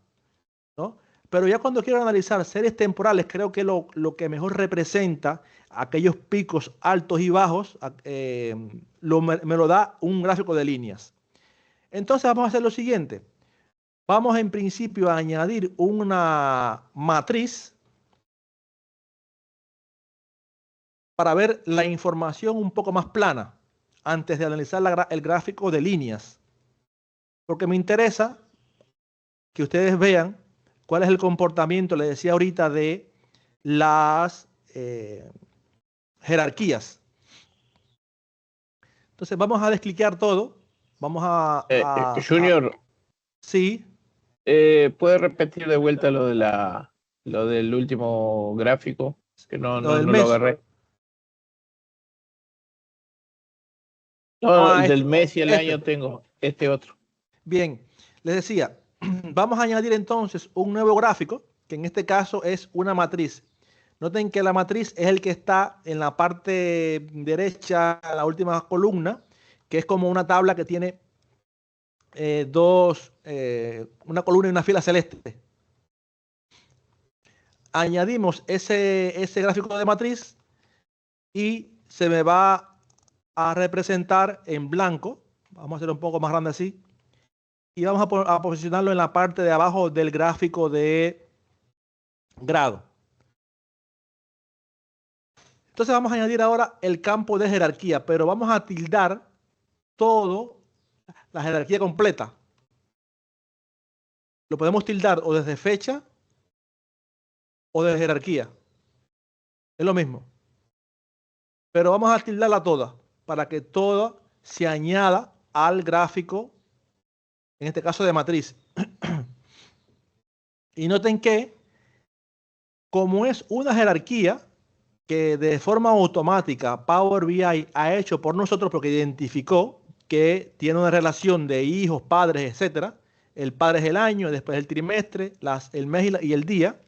¿no? Pero ya cuando quiero analizar series temporales, creo que lo que mejor representa aquellos picos altos y bajos, me lo da un gráfico de líneas. Entonces vamos a hacer lo siguiente. Vamos en principio a añadir una matriz para ver la información un poco más plana antes de analizar el gráfico de líneas. Porque me interesa que ustedes vean cuál es el comportamiento, les decía ahorita, de las jerarquías. Entonces vamos a descliquear todo. Vamos Junior, sí. ¿puedes repetir de vuelta lo del último gráfico? Que no lo agarré. No, el del mes y el año tengo, este otro. Bien, les decía, vamos a añadir entonces un nuevo gráfico, que en este caso es una matriz. Noten que la matriz es el que está en la parte derecha, en la última columna, que es como una tabla que tiene una columna y una fila celeste. Añadimos ese gráfico de matriz y se me va a representar en blanco. Vamos a hacer un poco más grande así. Y vamos a posicionarlo en la parte de abajo del gráfico de grado. Entonces vamos a añadir ahora el campo de jerarquía, pero vamos a tildar todo la jerarquía completa. Lo podemos tildar o desde fecha o desde jerarquía. Es lo mismo. Pero vamos a tildarla toda para que toda se añada al gráfico, en este caso de matriz. Y noten que, como es una jerarquía que de forma automática Power BI ha hecho por nosotros porque identificó que tiene una relación de hijos, padres, etcétera. El padre es el año, después el trimestre, el mes y el día.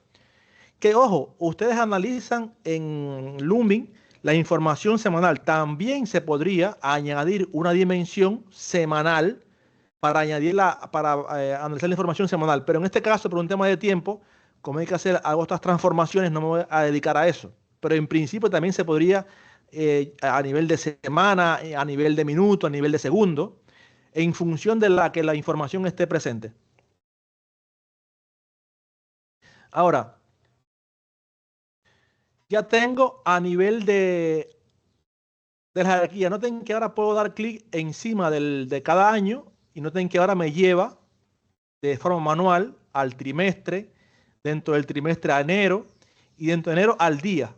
Que ojo, ustedes analizan en Lumin la información semanal. También se podría añadir una dimensión semanal para analizar la información semanal. Pero en este caso, por un tema de tiempo, como hay que hacer otras transformaciones, no me voy a dedicar a eso. Pero en principio también se podría a nivel de semana, a nivel de minuto, a nivel de segundo, en función de que la información esté presente. Ahora, ya tengo a nivel de la jerarquía. Noten que ahora puedo dar clic encima de cada año y noten que ahora me lleva de forma manual al trimestre, dentro del trimestre a enero y dentro de enero al día.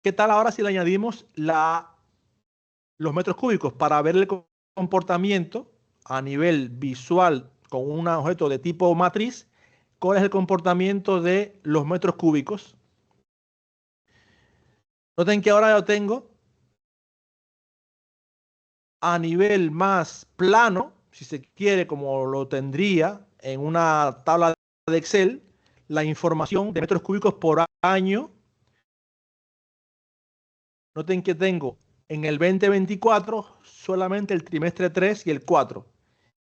¿Qué tal ahora si le añadimos los metros cúbicos para ver el comportamiento a nivel visual con un objeto de tipo matriz? ¿Cuál es el comportamiento de los metros cúbicos? Noten que ahora lo tengo a nivel más plano, si se quiere, como lo tendría en una tabla de Excel, la información de metros cúbicos por año. Noten que tengo en el 2024 solamente el trimestre 3 y el 4.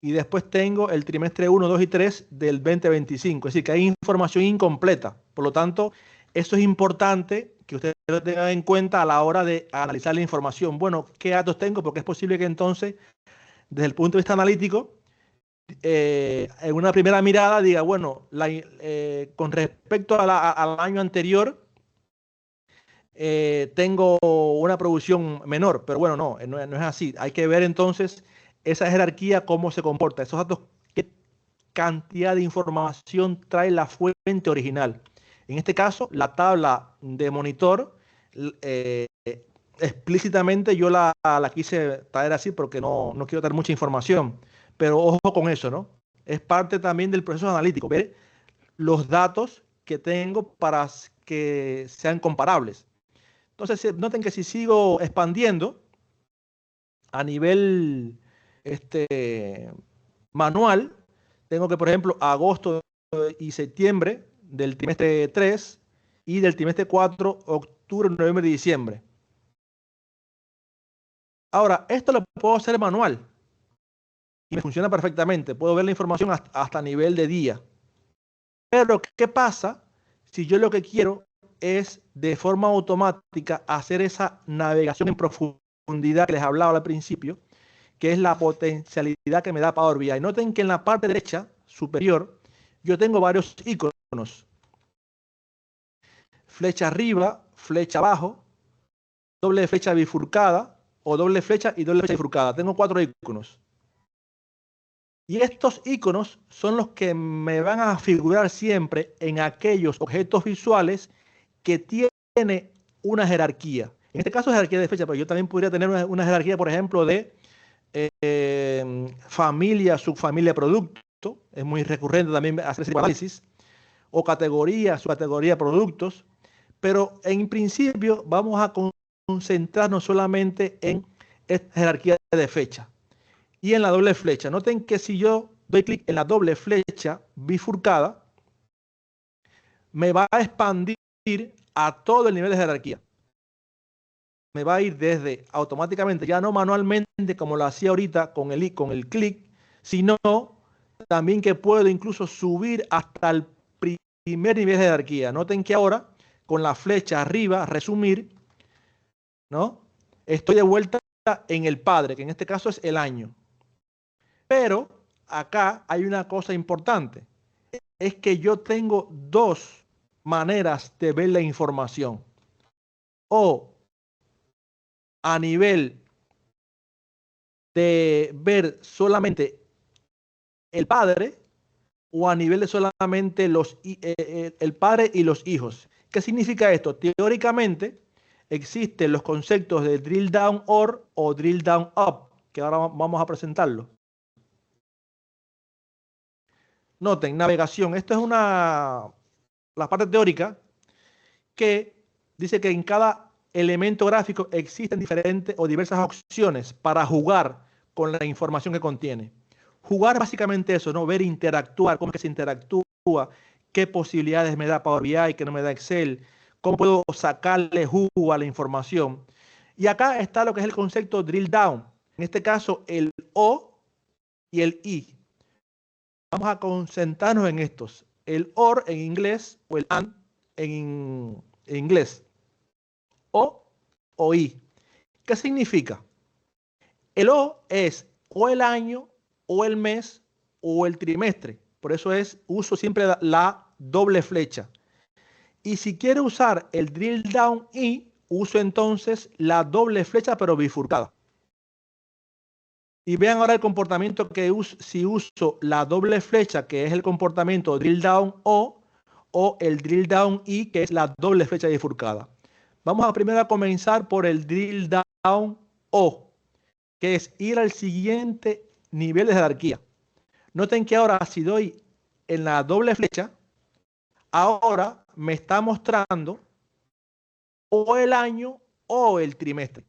Y después tengo el trimestre 1, 2 y 3 del 2025. Es decir, que hay información incompleta. Por lo tanto, eso es importante que ustedes lo tengan en cuenta a la hora de analizar la información. Bueno, ¿qué datos tengo? Porque es posible que entonces, desde el punto de vista analítico, en una primera mirada diga, bueno, con respecto al año anterior, tengo una producción menor. Pero bueno, no es así. Hay que ver entonces esa jerarquía, cómo se comporta. Esos datos, qué cantidad de información trae la fuente original. En este caso, la tabla de monitor, explícitamente yo la quise traer así porque no quiero dar mucha información. Pero ojo con eso, ¿no? Es parte también del proceso analítico, ver los datos que tengo para que sean comparables. Entonces, noten que si sigo expandiendo a nivel manual, tengo que, por ejemplo, agosto y septiembre del trimestre 3 y del trimestre 4, octubre, noviembre y diciembre. Ahora, esto lo puedo hacer manual y me funciona perfectamente. Puedo ver la información hasta nivel de día. Pero, ¿qué pasa si yo lo que quiero es de forma automática hacer esa navegación en profundidad que les hablaba al principio, que es la potencialidad que me da Power BI? Noten que en la parte derecha superior yo tengo varios iconos. Flecha arriba, flecha abajo, doble flecha bifurcada o doble flecha y doble flecha bifurcada. Tengo 4 iconos. Y estos iconos son los que me van a figurar siempre en aquellos objetos visuales que tiene una jerarquía. En este caso es jerarquía de fecha, pero yo también podría tener una jerarquía, por ejemplo, de familia, subfamilia, producto. Es muy recurrente también hacer ese análisis. O categoría, subcategoría, productos. Pero en principio vamos a concentrarnos solamente en esta jerarquía de fecha. Y en la doble flecha. Noten que si yo doy clic en la doble flecha bifurcada, me va a expandir a todo el nivel de jerarquía. Me va a ir desde automáticamente, ya no manualmente como lo hacía ahorita con el clic, sino también que puedo incluso subir hasta el primer nivel de jerarquía. Noten que ahora con la flecha arriba, resumir, ¿no? Estoy de vuelta en el padre, que en este caso es el año. Pero acá hay una cosa importante, es que yo tengo dos maneras de ver la información. O a nivel de ver solamente el padre, o a nivel de solamente el padre y los hijos. ¿Qué significa esto? Teóricamente existen los conceptos de drill down OR o drill down up, que ahora vamos a presentarlo. Noten, navegación. Esto es la parte teórica que dice que en cada elemento gráfico existen diferentes o diversas opciones para jugar con la información que contiene. Jugar básicamente eso, ¿no? Ver, interactuar, cómo es que se interactúa, qué posibilidades me da Power BI, que no me da Excel, cómo puedo sacarle jugo a la información. Y acá está lo que es el concepto drill down. En este caso, el O y el I. Vamos a concentrarnos en estos. El OR en inglés o el AND en inglés. O I. ¿Qué significa? El O es o el año, o el mes, o el trimestre. Por eso uso siempre la doble flecha. Y si quiero usar el drill down I, uso entonces la doble flecha pero bifurcada. Y vean ahora el comportamiento que si uso la doble flecha, que es el comportamiento drill down O el drill down I, que es la doble flecha bifurcada. Vamos a primero a comenzar por el drill down O, que es ir al siguiente nivel de jerarquía. Noten que ahora si doy en la doble flecha, ahora me está mostrando o el año o el trimestre.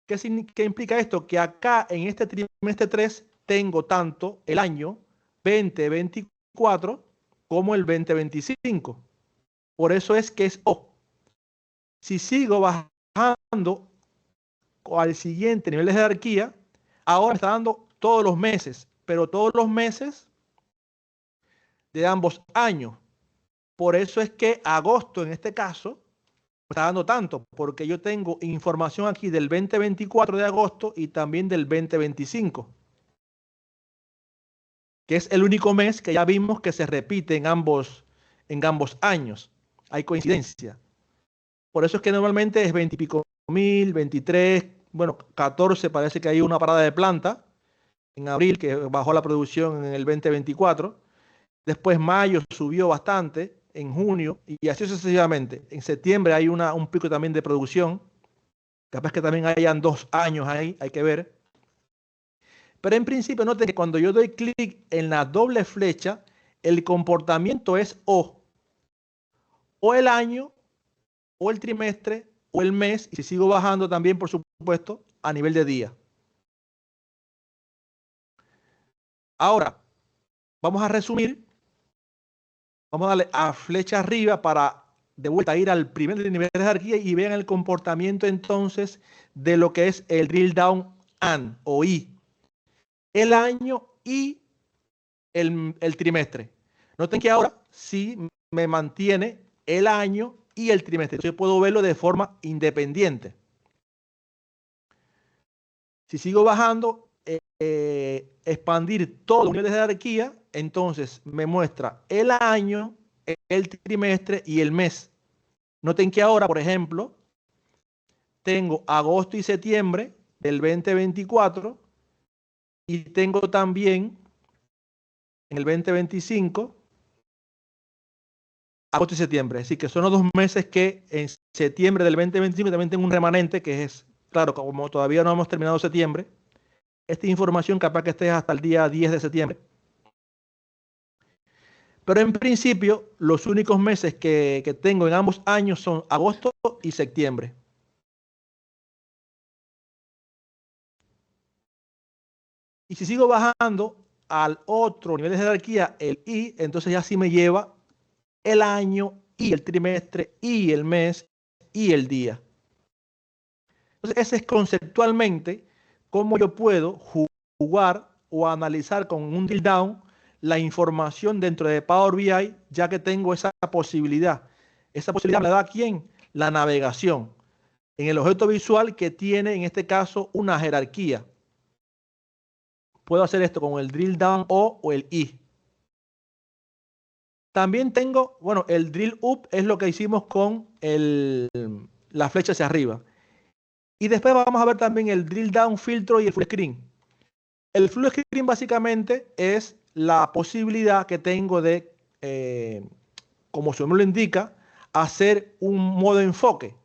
¿Qué implica esto? Que acá en este trimestre 3 tengo tanto el año 2024 como el 2025. Por eso es que es O. Si sigo bajando al siguiente nivel de jerarquía, ahora me está dando todos los meses, pero todos los meses de ambos años. Por eso es que agosto en este caso me está dando tanto, porque yo tengo información aquí del 2024 de agosto y también del 2025, que es el único mes que ya vimos que se repite en ambos años. Hay coincidencia. Por eso es que normalmente es 20 y pico mil, 23, bueno, 14 parece que hay una parada de planta en abril que bajó la producción en el 2024. Después mayo subió bastante, en junio y así sucesivamente. En septiembre hay un pico también de producción. Capaz que también hayan 2 años ahí, hay que ver. Pero en principio noten que cuando yo doy clic en la doble flecha, el comportamiento es o el año, o el trimestre, o el mes, y si sigo bajando también, por supuesto, a nivel de día. Ahora, vamos a resumir. Vamos a darle a flecha arriba para de vuelta ir al primer nivel de jerarquía y vean el comportamiento entonces de lo que es el drill down AN o I. El año y el trimestre. Noten que ahora sí me mantiene el año y el trimestre. Yo puedo verlo de forma independiente. Si sigo bajando, expandir todo el nivel de jerarquía, entonces me muestra el año, el trimestre y el mes. Noten que ahora, por ejemplo, tengo agosto y septiembre del 2024 y tengo también en el 2025 agosto y septiembre. Así que son los 2 meses que en septiembre del 2025 también tengo un remanente que es, claro, como todavía no hemos terminado septiembre, esta información capaz que esté hasta el día 10 de septiembre. Pero en principio, los únicos meses que tengo en ambos años son agosto y septiembre. Y si sigo bajando al otro nivel de jerarquía, el I, entonces ya sí me lleva el año y el trimestre y el mes y el día. Entonces, ese es conceptualmente cómo yo puedo jugar o analizar con un drill down la información dentro de Power BI, ya que tengo esa posibilidad. Esa posibilidad me la da ¿quién? La navegación. En el objeto visual que tiene, en este caso, una jerarquía. Puedo hacer esto con el drill down o el I. También tengo, bueno, el drill up es lo que hicimos con la flecha hacia arriba. Y después vamos a ver también el drill down, filtro y el full screen. El full screen básicamente es la posibilidad que tengo de, como su nombre lo indica, hacer un modo enfoque.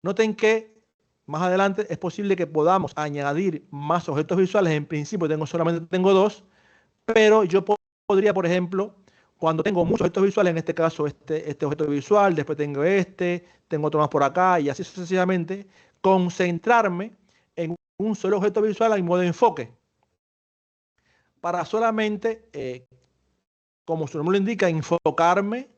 Noten que más adelante es posible que podamos añadir más objetos visuales. En principio solamente tengo 2, pero yo podría, por ejemplo, cuando tengo muchos objetos visuales, en este caso este objeto visual, después tengo otro más por acá y así sucesivamente, concentrarme en un solo objeto visual en modo enfoque para solamente, como su nombre lo indica, enfocarme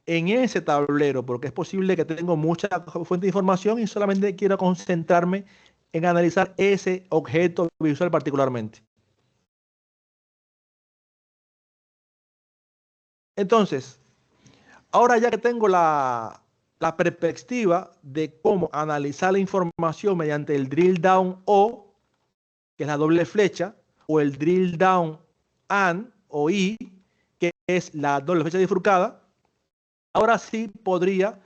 en ese tablero, porque es posible que tengo mucha fuente de información y solamente quiero concentrarme en analizar ese objeto visual particularmente. Entonces, ahora ya que tengo la perspectiva de cómo analizar la información mediante el drill down O, que es la doble flecha, o el drill down AND o I, que es la doble flecha bifurcada, ahora sí podría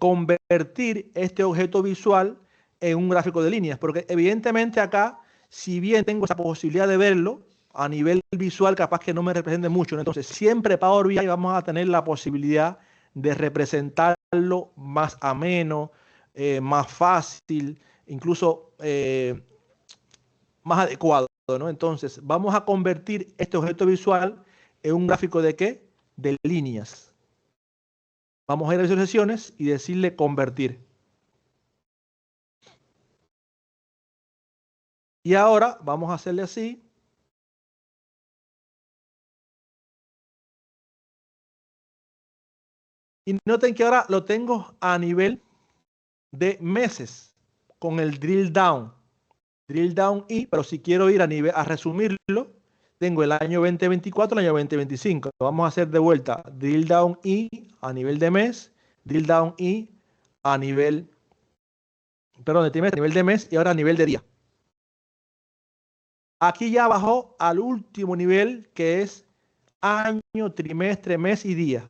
convertir este objeto visual en un gráfico de líneas, porque evidentemente acá, si bien tengo esa posibilidad de verlo, a nivel visual capaz que no me represente mucho, ¿no? Entonces siempre Power BI vamos a tener la posibilidad de representarlo dibujarlo más ameno, más fácil, incluso más adecuado, ¿no? Entonces, vamos a convertir este objeto visual en un gráfico ¿de qué? De líneas. Vamos a ir a visualizaciones y decirle convertir. Y ahora vamos a hacerle así. Y noten que ahora lo tengo a nivel de meses con el drill down. Drill down y, pero si quiero ir a nivel, a resumirlo, tengo el año 2024, el año 2025. Vamos a hacer de vuelta drill down y a nivel de mes, drill down y a nivel, perdón, de trimestre, a nivel de mes y ahora a nivel de día. Aquí ya bajó al último nivel que es año, trimestre, mes y día.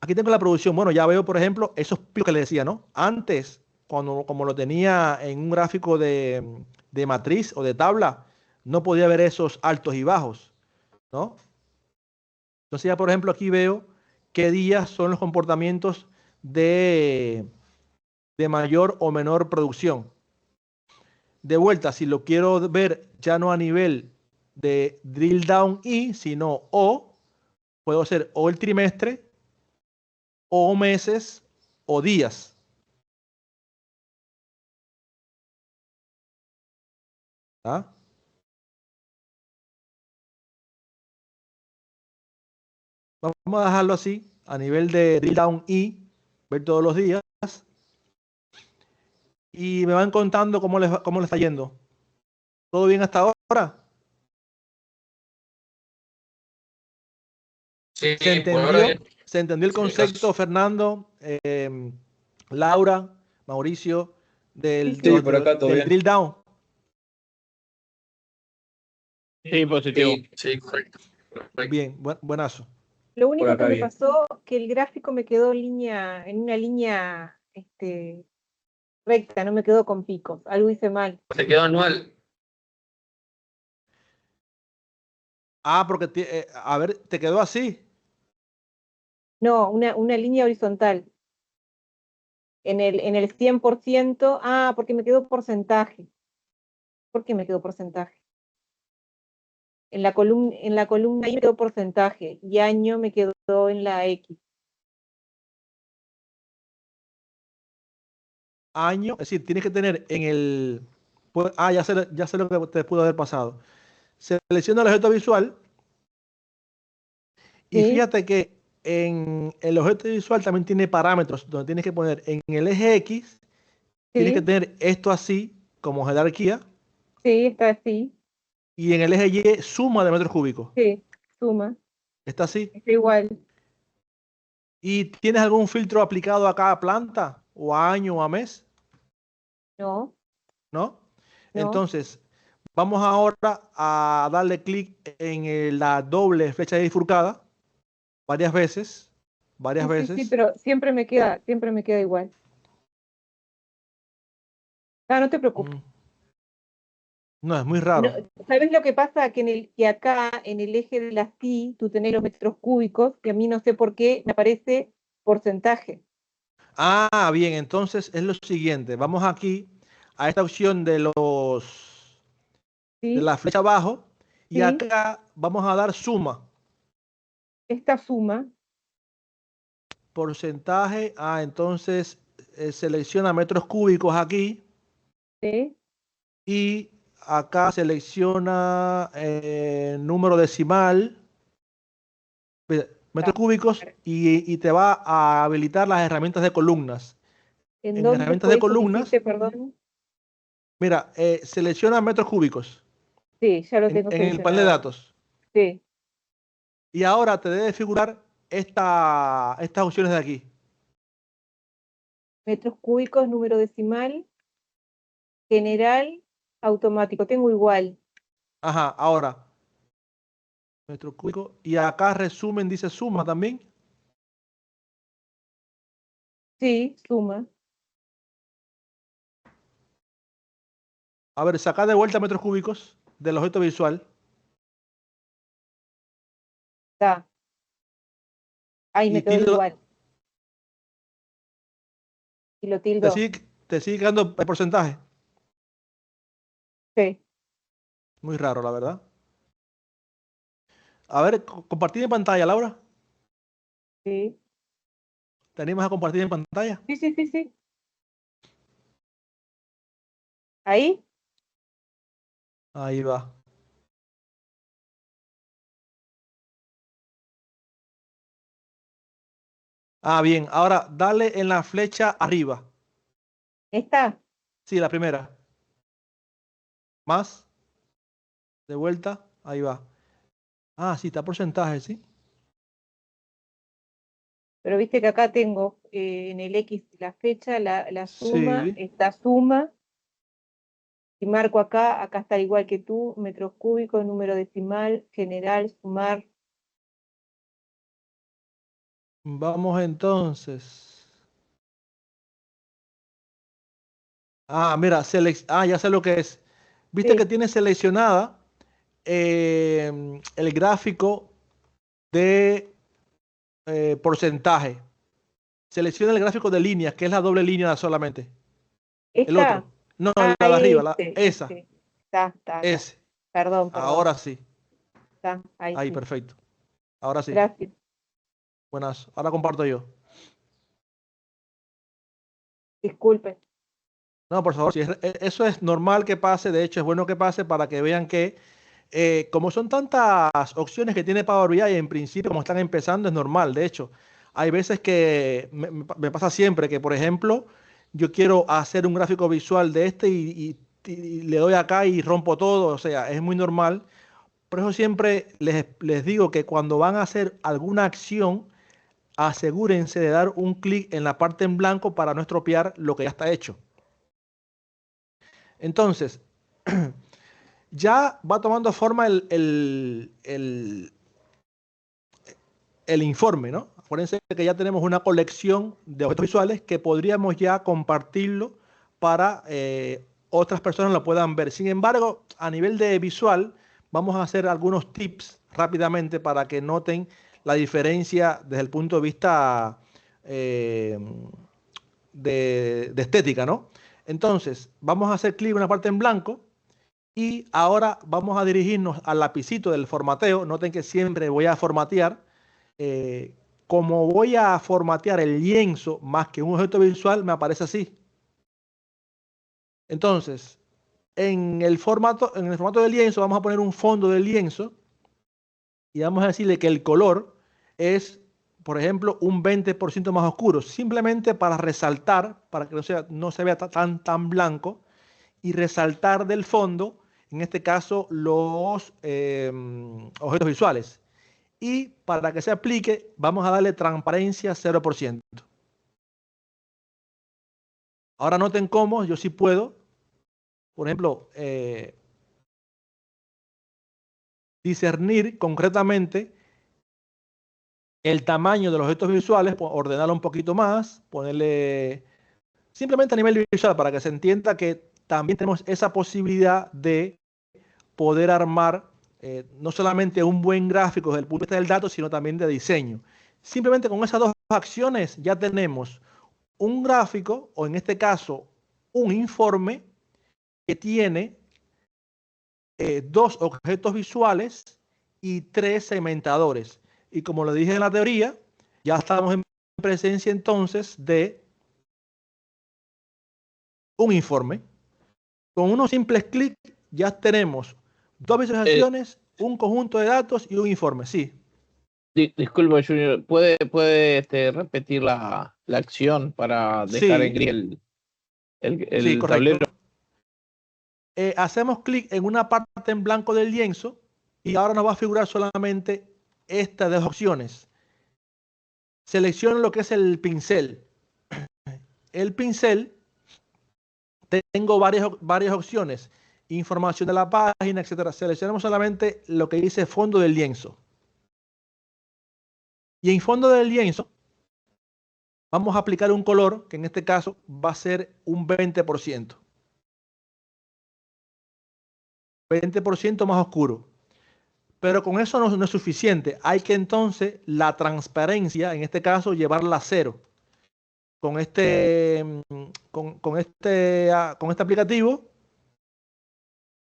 Aquí tengo la producción. Bueno, ya veo, por ejemplo, esos picos que le decía, ¿no? Antes, como lo tenía en un gráfico de matriz o de tabla, no podía ver esos altos y bajos, ¿no? Entonces ya, por ejemplo, aquí veo qué días son los comportamientos de mayor o menor producción. De vuelta, si lo quiero ver ya no a nivel de drill down y, sino puedo hacer o el trimestre, o meses, o días. ¿Ah? Vamos a dejarlo así, a nivel de drill down y, ver todos los días. Y me van contando cómo le está yendo. ¿Todo bien hasta ahora? Sí, ¿Se por ahora entendió? bien. ¿Se entendió el Sí, concepto, gracias. Fernando, Laura, Mauricio, Sí, por acá todo del bien. drill down? Sí, positivo. Sí, sí, correcto. Perfecto. Bien, buenazo. Lo Por único que acá me bien. pasó que el gráfico me quedó en una línea recta, no me quedó con picos. Algo hice mal. Te quedó anual. Ah, porque, a ver, ¿te quedó así? No, una línea horizontal. En el 100%, porque me quedó porcentaje. ¿Por qué me quedó porcentaje? En la columna Y me quedó porcentaje y año me quedó en la X. Año, es decir, tienes que tener en el... ya sé lo que te pudo haber pasado. Selecciona el objeto visual y ¿Sí? fíjate que en el objeto visual también tiene parámetros donde tienes que poner en el eje X, tienes que ¿Sí? tener esto así como jerarquía Sí, está así. y en el eje Y suma de metros cúbicos. Sí, suma. Está así. Está igual. ¿Y tienes algún filtro aplicado a cada planta o a año o a mes? No, ¿No? no. Entonces, vamos ahora a darle clic en la doble flecha bifurcada varias veces, varias Sí, veces. pero siempre me queda igual. No te preocupes. Mm, No, es muy No, raro. ¿sabes lo que pasa? Que acá, en el eje de la sí, tú tenés los metros cúbicos, y a mí no sé por qué me aparece porcentaje. Ah, bien, entonces es lo siguiente. Vamos aquí a esta opción de ¿Sí? la flecha abajo y ¿Sí? acá vamos a dar suma. Esta suma, Porcentaje. Entonces selecciona metros cúbicos aquí ¿sí? y acá selecciona número decimal, metros Está. cúbicos y te va a habilitar las herramientas de columnas. ¿En En dónde herramientas de fue eso que columnas, hiciste, perdón? mira, selecciona metros cúbicos Sí, ya lo tengo en el panel de seleccionado. datos. Sí, Y ahora te debe figurar estas opciones de aquí. metros cúbicos, número decimal, general, automático. Tengo igual. Ajá, ahora, metros cúbicos. Y acá resumen, dice suma también. Sí, suma. A ver, saca de vuelta metros cúbicos del objeto visual. Está. Ahí Y me quedó igual. Y lo tildo. ¿Te sigue quedando el porcentaje? Sí. Muy raro, la verdad. A ver, compartir en pantalla, Laura. Sí. ¿Te animas a compartir en pantalla? Sí, sí, sí, sí. ¿Ahí? Ahí va. Ah, bien. Ahora, dale en la flecha arriba. ¿Esta? Sí, la primera. Más. De vuelta. Ahí va. Ah, sí, está porcentaje, sí. Pero viste que acá tengo en el X la fecha, la suma, Sí. esta suma. Si marco acá, acá está igual que tú, metros cúbicos, número decimal, general, sumar. Vamos entonces. Ah, mira, ya sé lo que es. Viste Sí. que tiene seleccionada el gráfico de porcentaje. Selecciona el gráfico de líneas, que es la doble línea solamente. El ¿Esta? otro. No, Ah, la de arriba, esa. este. Está. Ese. Perdón. Ahora sí. Está, ahí Ahí, sí. perfecto. Ahora sí. Gracias. Buenas. Ahora comparto yo. Disculpe. No, por favor, eso es normal que pase. De hecho, es bueno que pase para que vean que, como son tantas opciones que tiene Power BI, en principio, como están empezando, es normal. De hecho, hay veces que me pasa siempre que, por ejemplo, yo quiero hacer un gráfico visual de este y le doy acá y rompo todo. O sea, es muy normal. Por eso siempre les digo que cuando van a hacer alguna acción, asegúrense de dar un clic en la parte en blanco para no estropear lo que ya está hecho. Entonces, ya va tomando forma el informe, ¿no? Acuérdense que ya tenemos una colección de objetos visuales que podríamos ya compartirlo para otras personas lo puedan ver. Sin embargo, a nivel de visual, vamos a hacer algunos tips rápidamente para que noten la diferencia desde el punto de vista eh, de estética, ¿no? Entonces, vamos a hacer clic en una parte en blanco y ahora vamos a dirigirnos al lapicito del formateo. Noten que siempre voy a formatear. Eh, Como voy a formatear el lienzo más que un objeto visual, me aparece así. Entonces, en el formato del lienzo, vamos a poner un fondo del lienzo y vamos a decirle que el color es, por ejemplo, un 20% más oscuro, simplemente para resaltar, para que no se vea tan blanco y resaltar del fondo, en este caso, los objetos visuales. Y para que se aplique, vamos a darle transparencia 0%. Ahora noten cómo yo sí puedo, por ejemplo, discernir concretamente el tamaño de los objetos visuales, ordenarlo un poquito más, ponerle simplemente a nivel visual para que se entienda que también tenemos esa posibilidad de poder armar no solamente un buen gráfico desde el punto de vista del dato, sino también de diseño. Simplemente con esas dos acciones ya tenemos un gráfico, o en este caso, un informe que tiene dos objetos visuales y tres segmentadores. Y como lo dije en la teoría, ya estamos en presencia entonces de un informe. Con unos simples clics ya tenemos dos visualizaciones, un conjunto de datos y un informe. Sí. Disculpa, Junior, ¿puede repetir la acción para dejar en Sí, gris sí, el tablero? correcto. Hacemos clic en una parte en blanco del lienzo y ahora nos va a figurar solamente estas dos opciones. Selecciono lo que es el pincel. El pincel, tengo varias opciones. Información de la página, etcétera. Seleccionamos solamente lo que dice fondo del lienzo. Y en fondo del lienzo vamos a aplicar un color que en este caso va a ser un 20%. 20% más oscuro. Pero con eso no es suficiente. Hay que entonces la transparencia, en este caso, llevarla a 0. con este aplicativo,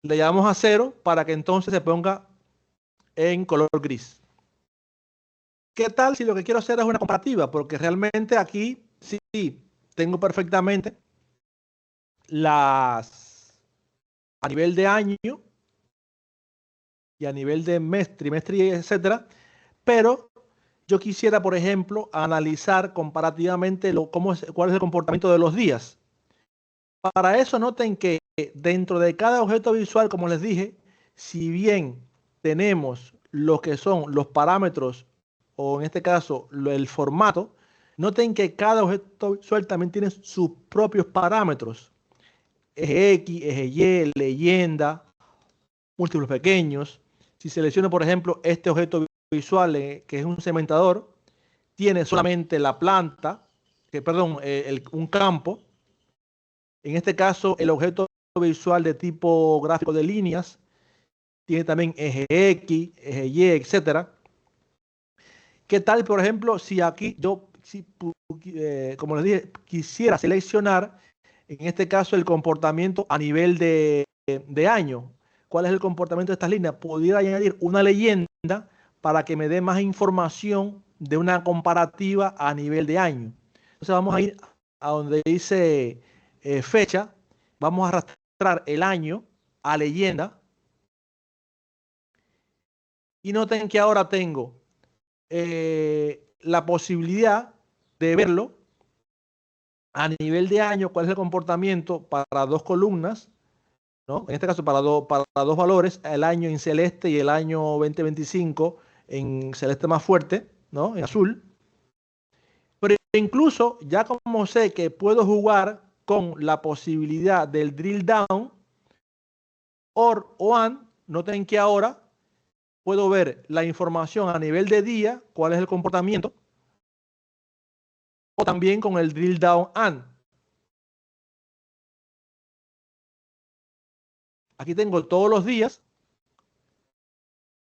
le llevamos a 0 para que entonces se ponga en color gris. ¿Qué tal si lo que quiero hacer es una comparativa? Porque realmente aquí sí tengo perfectamente a nivel de año y a nivel de mes, trimestre, etcétera, pero yo quisiera, por ejemplo, analizar comparativamente cuál es el comportamiento de los días. Para eso noten que dentro de cada objeto visual, como les dije, si bien tenemos lo que son los parámetros, o en este caso el formato, noten que cada objeto visual también tiene sus propios parámetros. Eje X, eje Y, leyenda, múltiplos pequeños. Si selecciono, por ejemplo, este objeto visual, que es un cementador, tiene solamente la planta, un campo. En este caso, el objeto visual de tipo gráfico de líneas tiene también eje X, eje Y, etcétera. ¿Qué tal, por ejemplo, si aquí yo, como les dije, quisiera seleccionar, en este caso, el comportamiento a nivel de año? ¿Cuál es el comportamiento de estas líneas? Pudiera añadir una leyenda para que me dé más información de una comparativa a nivel de año. Entonces vamos a ir a donde dice fecha, vamos a arrastrar el año a leyenda y noten que ahora tengo la posibilidad de verlo a nivel de año, cuál es el comportamiento para dos columnas, ¿no? En este caso para dos valores, el año en celeste y el año 2025 en celeste más fuerte, ¿no? En azul. Pero incluso ya como sé que puedo jugar con la posibilidad del drill down or o and, noten que ahora puedo ver la información a nivel de día, cuál es el comportamiento, o también con el drill down and. Aquí tengo todos los días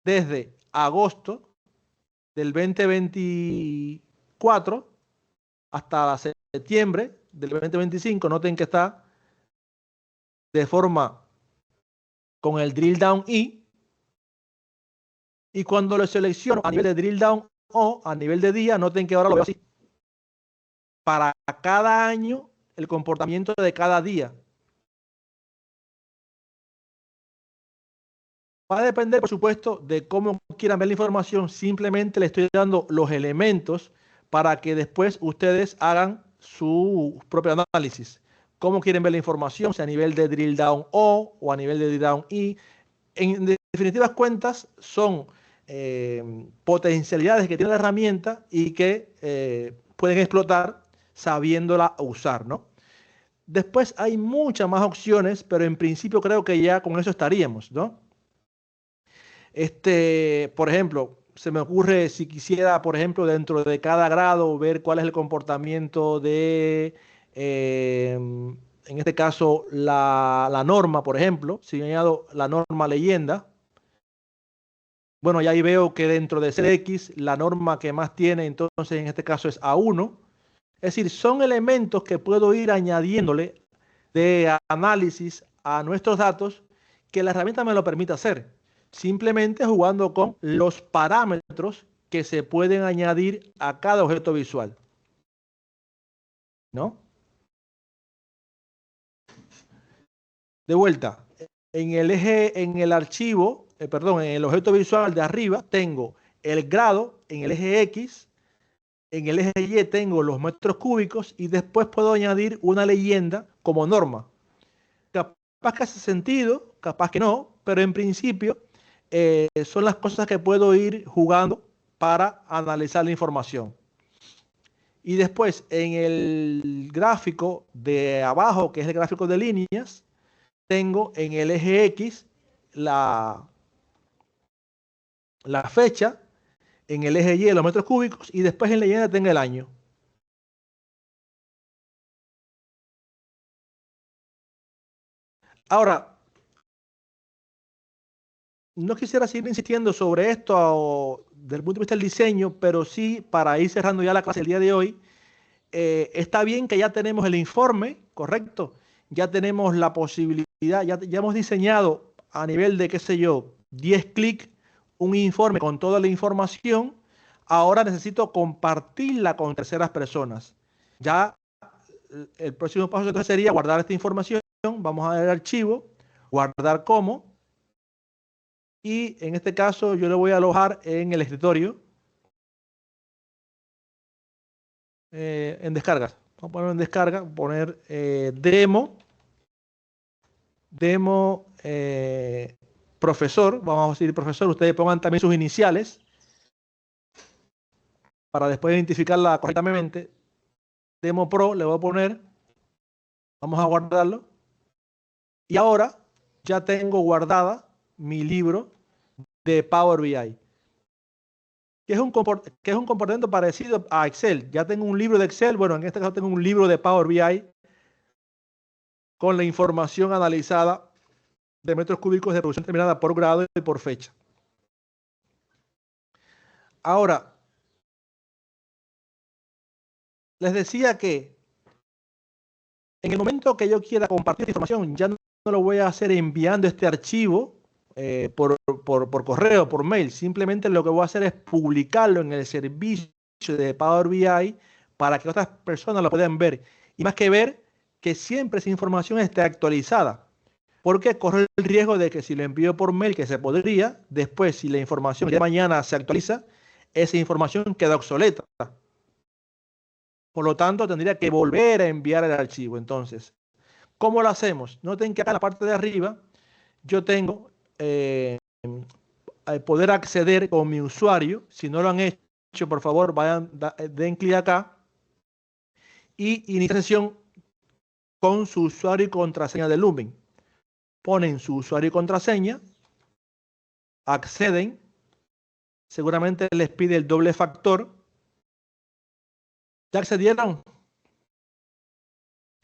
desde agosto del 2024 hasta septiembre del 2025. Noten que está de forma con el drill down y cuando lo selecciono a nivel de drill down o a nivel de día, noten que ahora lo veo así. Para cada año, el comportamiento de cada día. Va a depender, por supuesto, de cómo quieran ver la información. Simplemente le estoy dando los elementos para que después ustedes hagan su propio análisis. Cómo quieren ver la información, si a nivel de drill down o a nivel de drill down y. En definitivas cuentas, son potencialidades que tiene la herramienta y que pueden explotar sabiéndola usar, ¿no? Después hay muchas más opciones, pero en principio creo que ya con eso estaríamos, ¿no? Por ejemplo, se me ocurre si quisiera, por ejemplo, dentro de cada grado ver cuál es el comportamiento de, en este caso, la norma, por ejemplo. Si añado la norma leyenda, bueno, ya ahí veo que dentro de CX, la norma que más tiene, entonces en este caso es A1. Es decir, son elementos que puedo ir añadiéndole de análisis a nuestros datos que la herramienta me lo permite hacer. Simplemente jugando con los parámetros que se pueden añadir a cada objeto visual, ¿no? De vuelta, en el archivo, en el objeto visual de arriba tengo el grado, en el eje X, en el eje Y tengo los metros cúbicos y después puedo añadir una leyenda como norma. Capaz que hace sentido, capaz que no, pero en principio son las cosas que puedo ir jugando para analizar la información. Y después en el gráfico de abajo, que es el gráfico de líneas, tengo en el eje X la fecha, en el eje Y los metros cúbicos y después en leyenda tengo el año. Ahora, no quisiera seguir insistiendo sobre esto desde el punto de vista del diseño, pero sí para ir cerrando ya la clase del día de hoy, está bien que ya tenemos el informe, correcto, ya tenemos la posibilidad, ya hemos diseñado a nivel de, qué sé yo, 10 clics, un informe con toda la información. Ahora necesito compartirla con terceras personas. Ya el próximo paso entonces sería guardar esta información. Vamos a ver el archivo, guardar como. Y en este caso yo lo voy a alojar en el escritorio. En descargas. Vamos a poner en descarga, poner demo profesor. Vamos a decir profesor. Ustedes pongan también sus iniciales para después identificarla correctamente. Demo Pro le voy a poner. Vamos a guardarlo. Y ahora ya tengo guardada mi libro de Power BI. Que es un comportamiento parecido a Excel. Ya tengo un libro de Excel. Bueno, en este caso tengo un libro de Power BI con la información analizada de metros cúbicos de producción terminada por grado y por fecha. Ahora, les decía que en el momento que yo quiera compartir información, ya no lo voy a hacer enviando este archivo por correo, por mail. Simplemente lo que voy a hacer es publicarlo en el servicio de Power BI para que otras personas lo puedan ver. Y más que ver, que siempre esa información esté actualizada. Porque corre el riesgo de que si lo envío por mail, que se podría, después si la información de mañana se actualiza, esa información queda obsoleta. Por lo tanto, tendría que volver a enviar el archivo. Entonces, ¿cómo lo hacemos? Noten que acá en la parte de arriba yo tengo poder acceder con mi usuario. Si no lo han hecho, por favor, vayan, den clic acá y iniciar sesión con su usuario y contraseña de Lumen. Ponen su usuario y contraseña, acceden, seguramente les pide el doble factor. ¿Ya accedieron?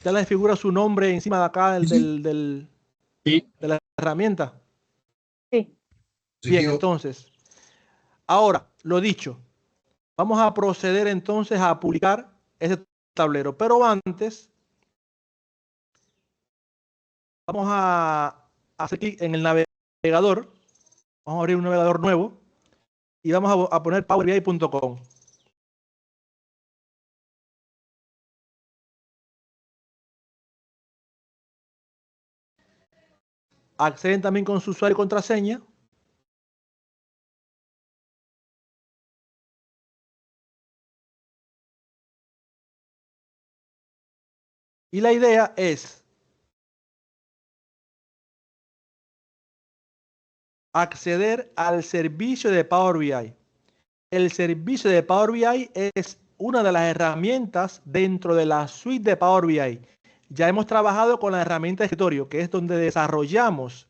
¿Ya les figura su nombre encima de acá de la herramienta? Sí. Bien, entonces, ahora, lo dicho, vamos a proceder entonces a publicar ese tablero, pero antes vamos a hacer clic en el navegador, vamos a abrir un navegador nuevo y vamos a poner powerbi.com. Acceden también con su usuario y contraseña. Y la idea es acceder al servicio de Power BI. El servicio de Power BI es una de las herramientas dentro de la suite de Power BI. Ya hemos trabajado con la herramienta de escritorio, que es donde desarrollamos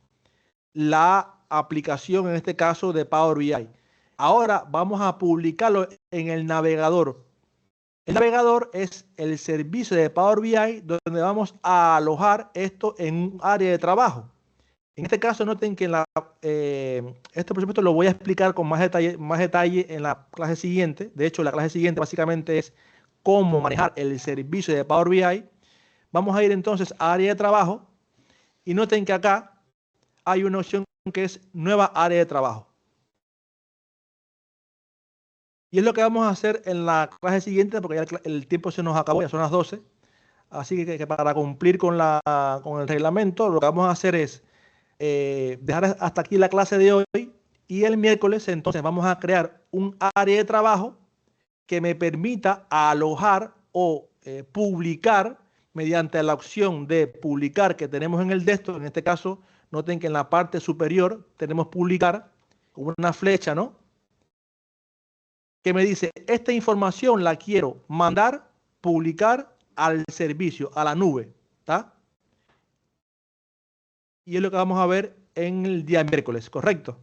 la aplicación, en este caso de Power BI. Ahora vamos a publicarlo en el navegador. El navegador es el servicio de Power BI donde vamos a alojar esto en un área de trabajo. En este caso, noten que este por supuesto lo voy a explicar con más detalle en la clase siguiente. De hecho, la clase siguiente básicamente es cómo manejar el servicio de Power BI. Vamos a ir entonces a área de trabajo y noten que acá hay una opción que es nueva área de trabajo. Y es lo que vamos a hacer en la clase siguiente porque ya el tiempo se nos acabó, ya son las 12. Así que para cumplir con el reglamento, lo que vamos a hacer es dejar hasta aquí la clase de hoy y el miércoles entonces vamos a crear un área de trabajo que me permita alojar o publicar mediante la opción de publicar que tenemos en el desktop. En este caso, noten que en la parte superior tenemos publicar con una flecha, ¿no? Que me dice, esta información la quiero mandar, publicar al servicio, a la nube, ¿está? Y es lo que vamos a ver en el día miércoles, ¿correcto?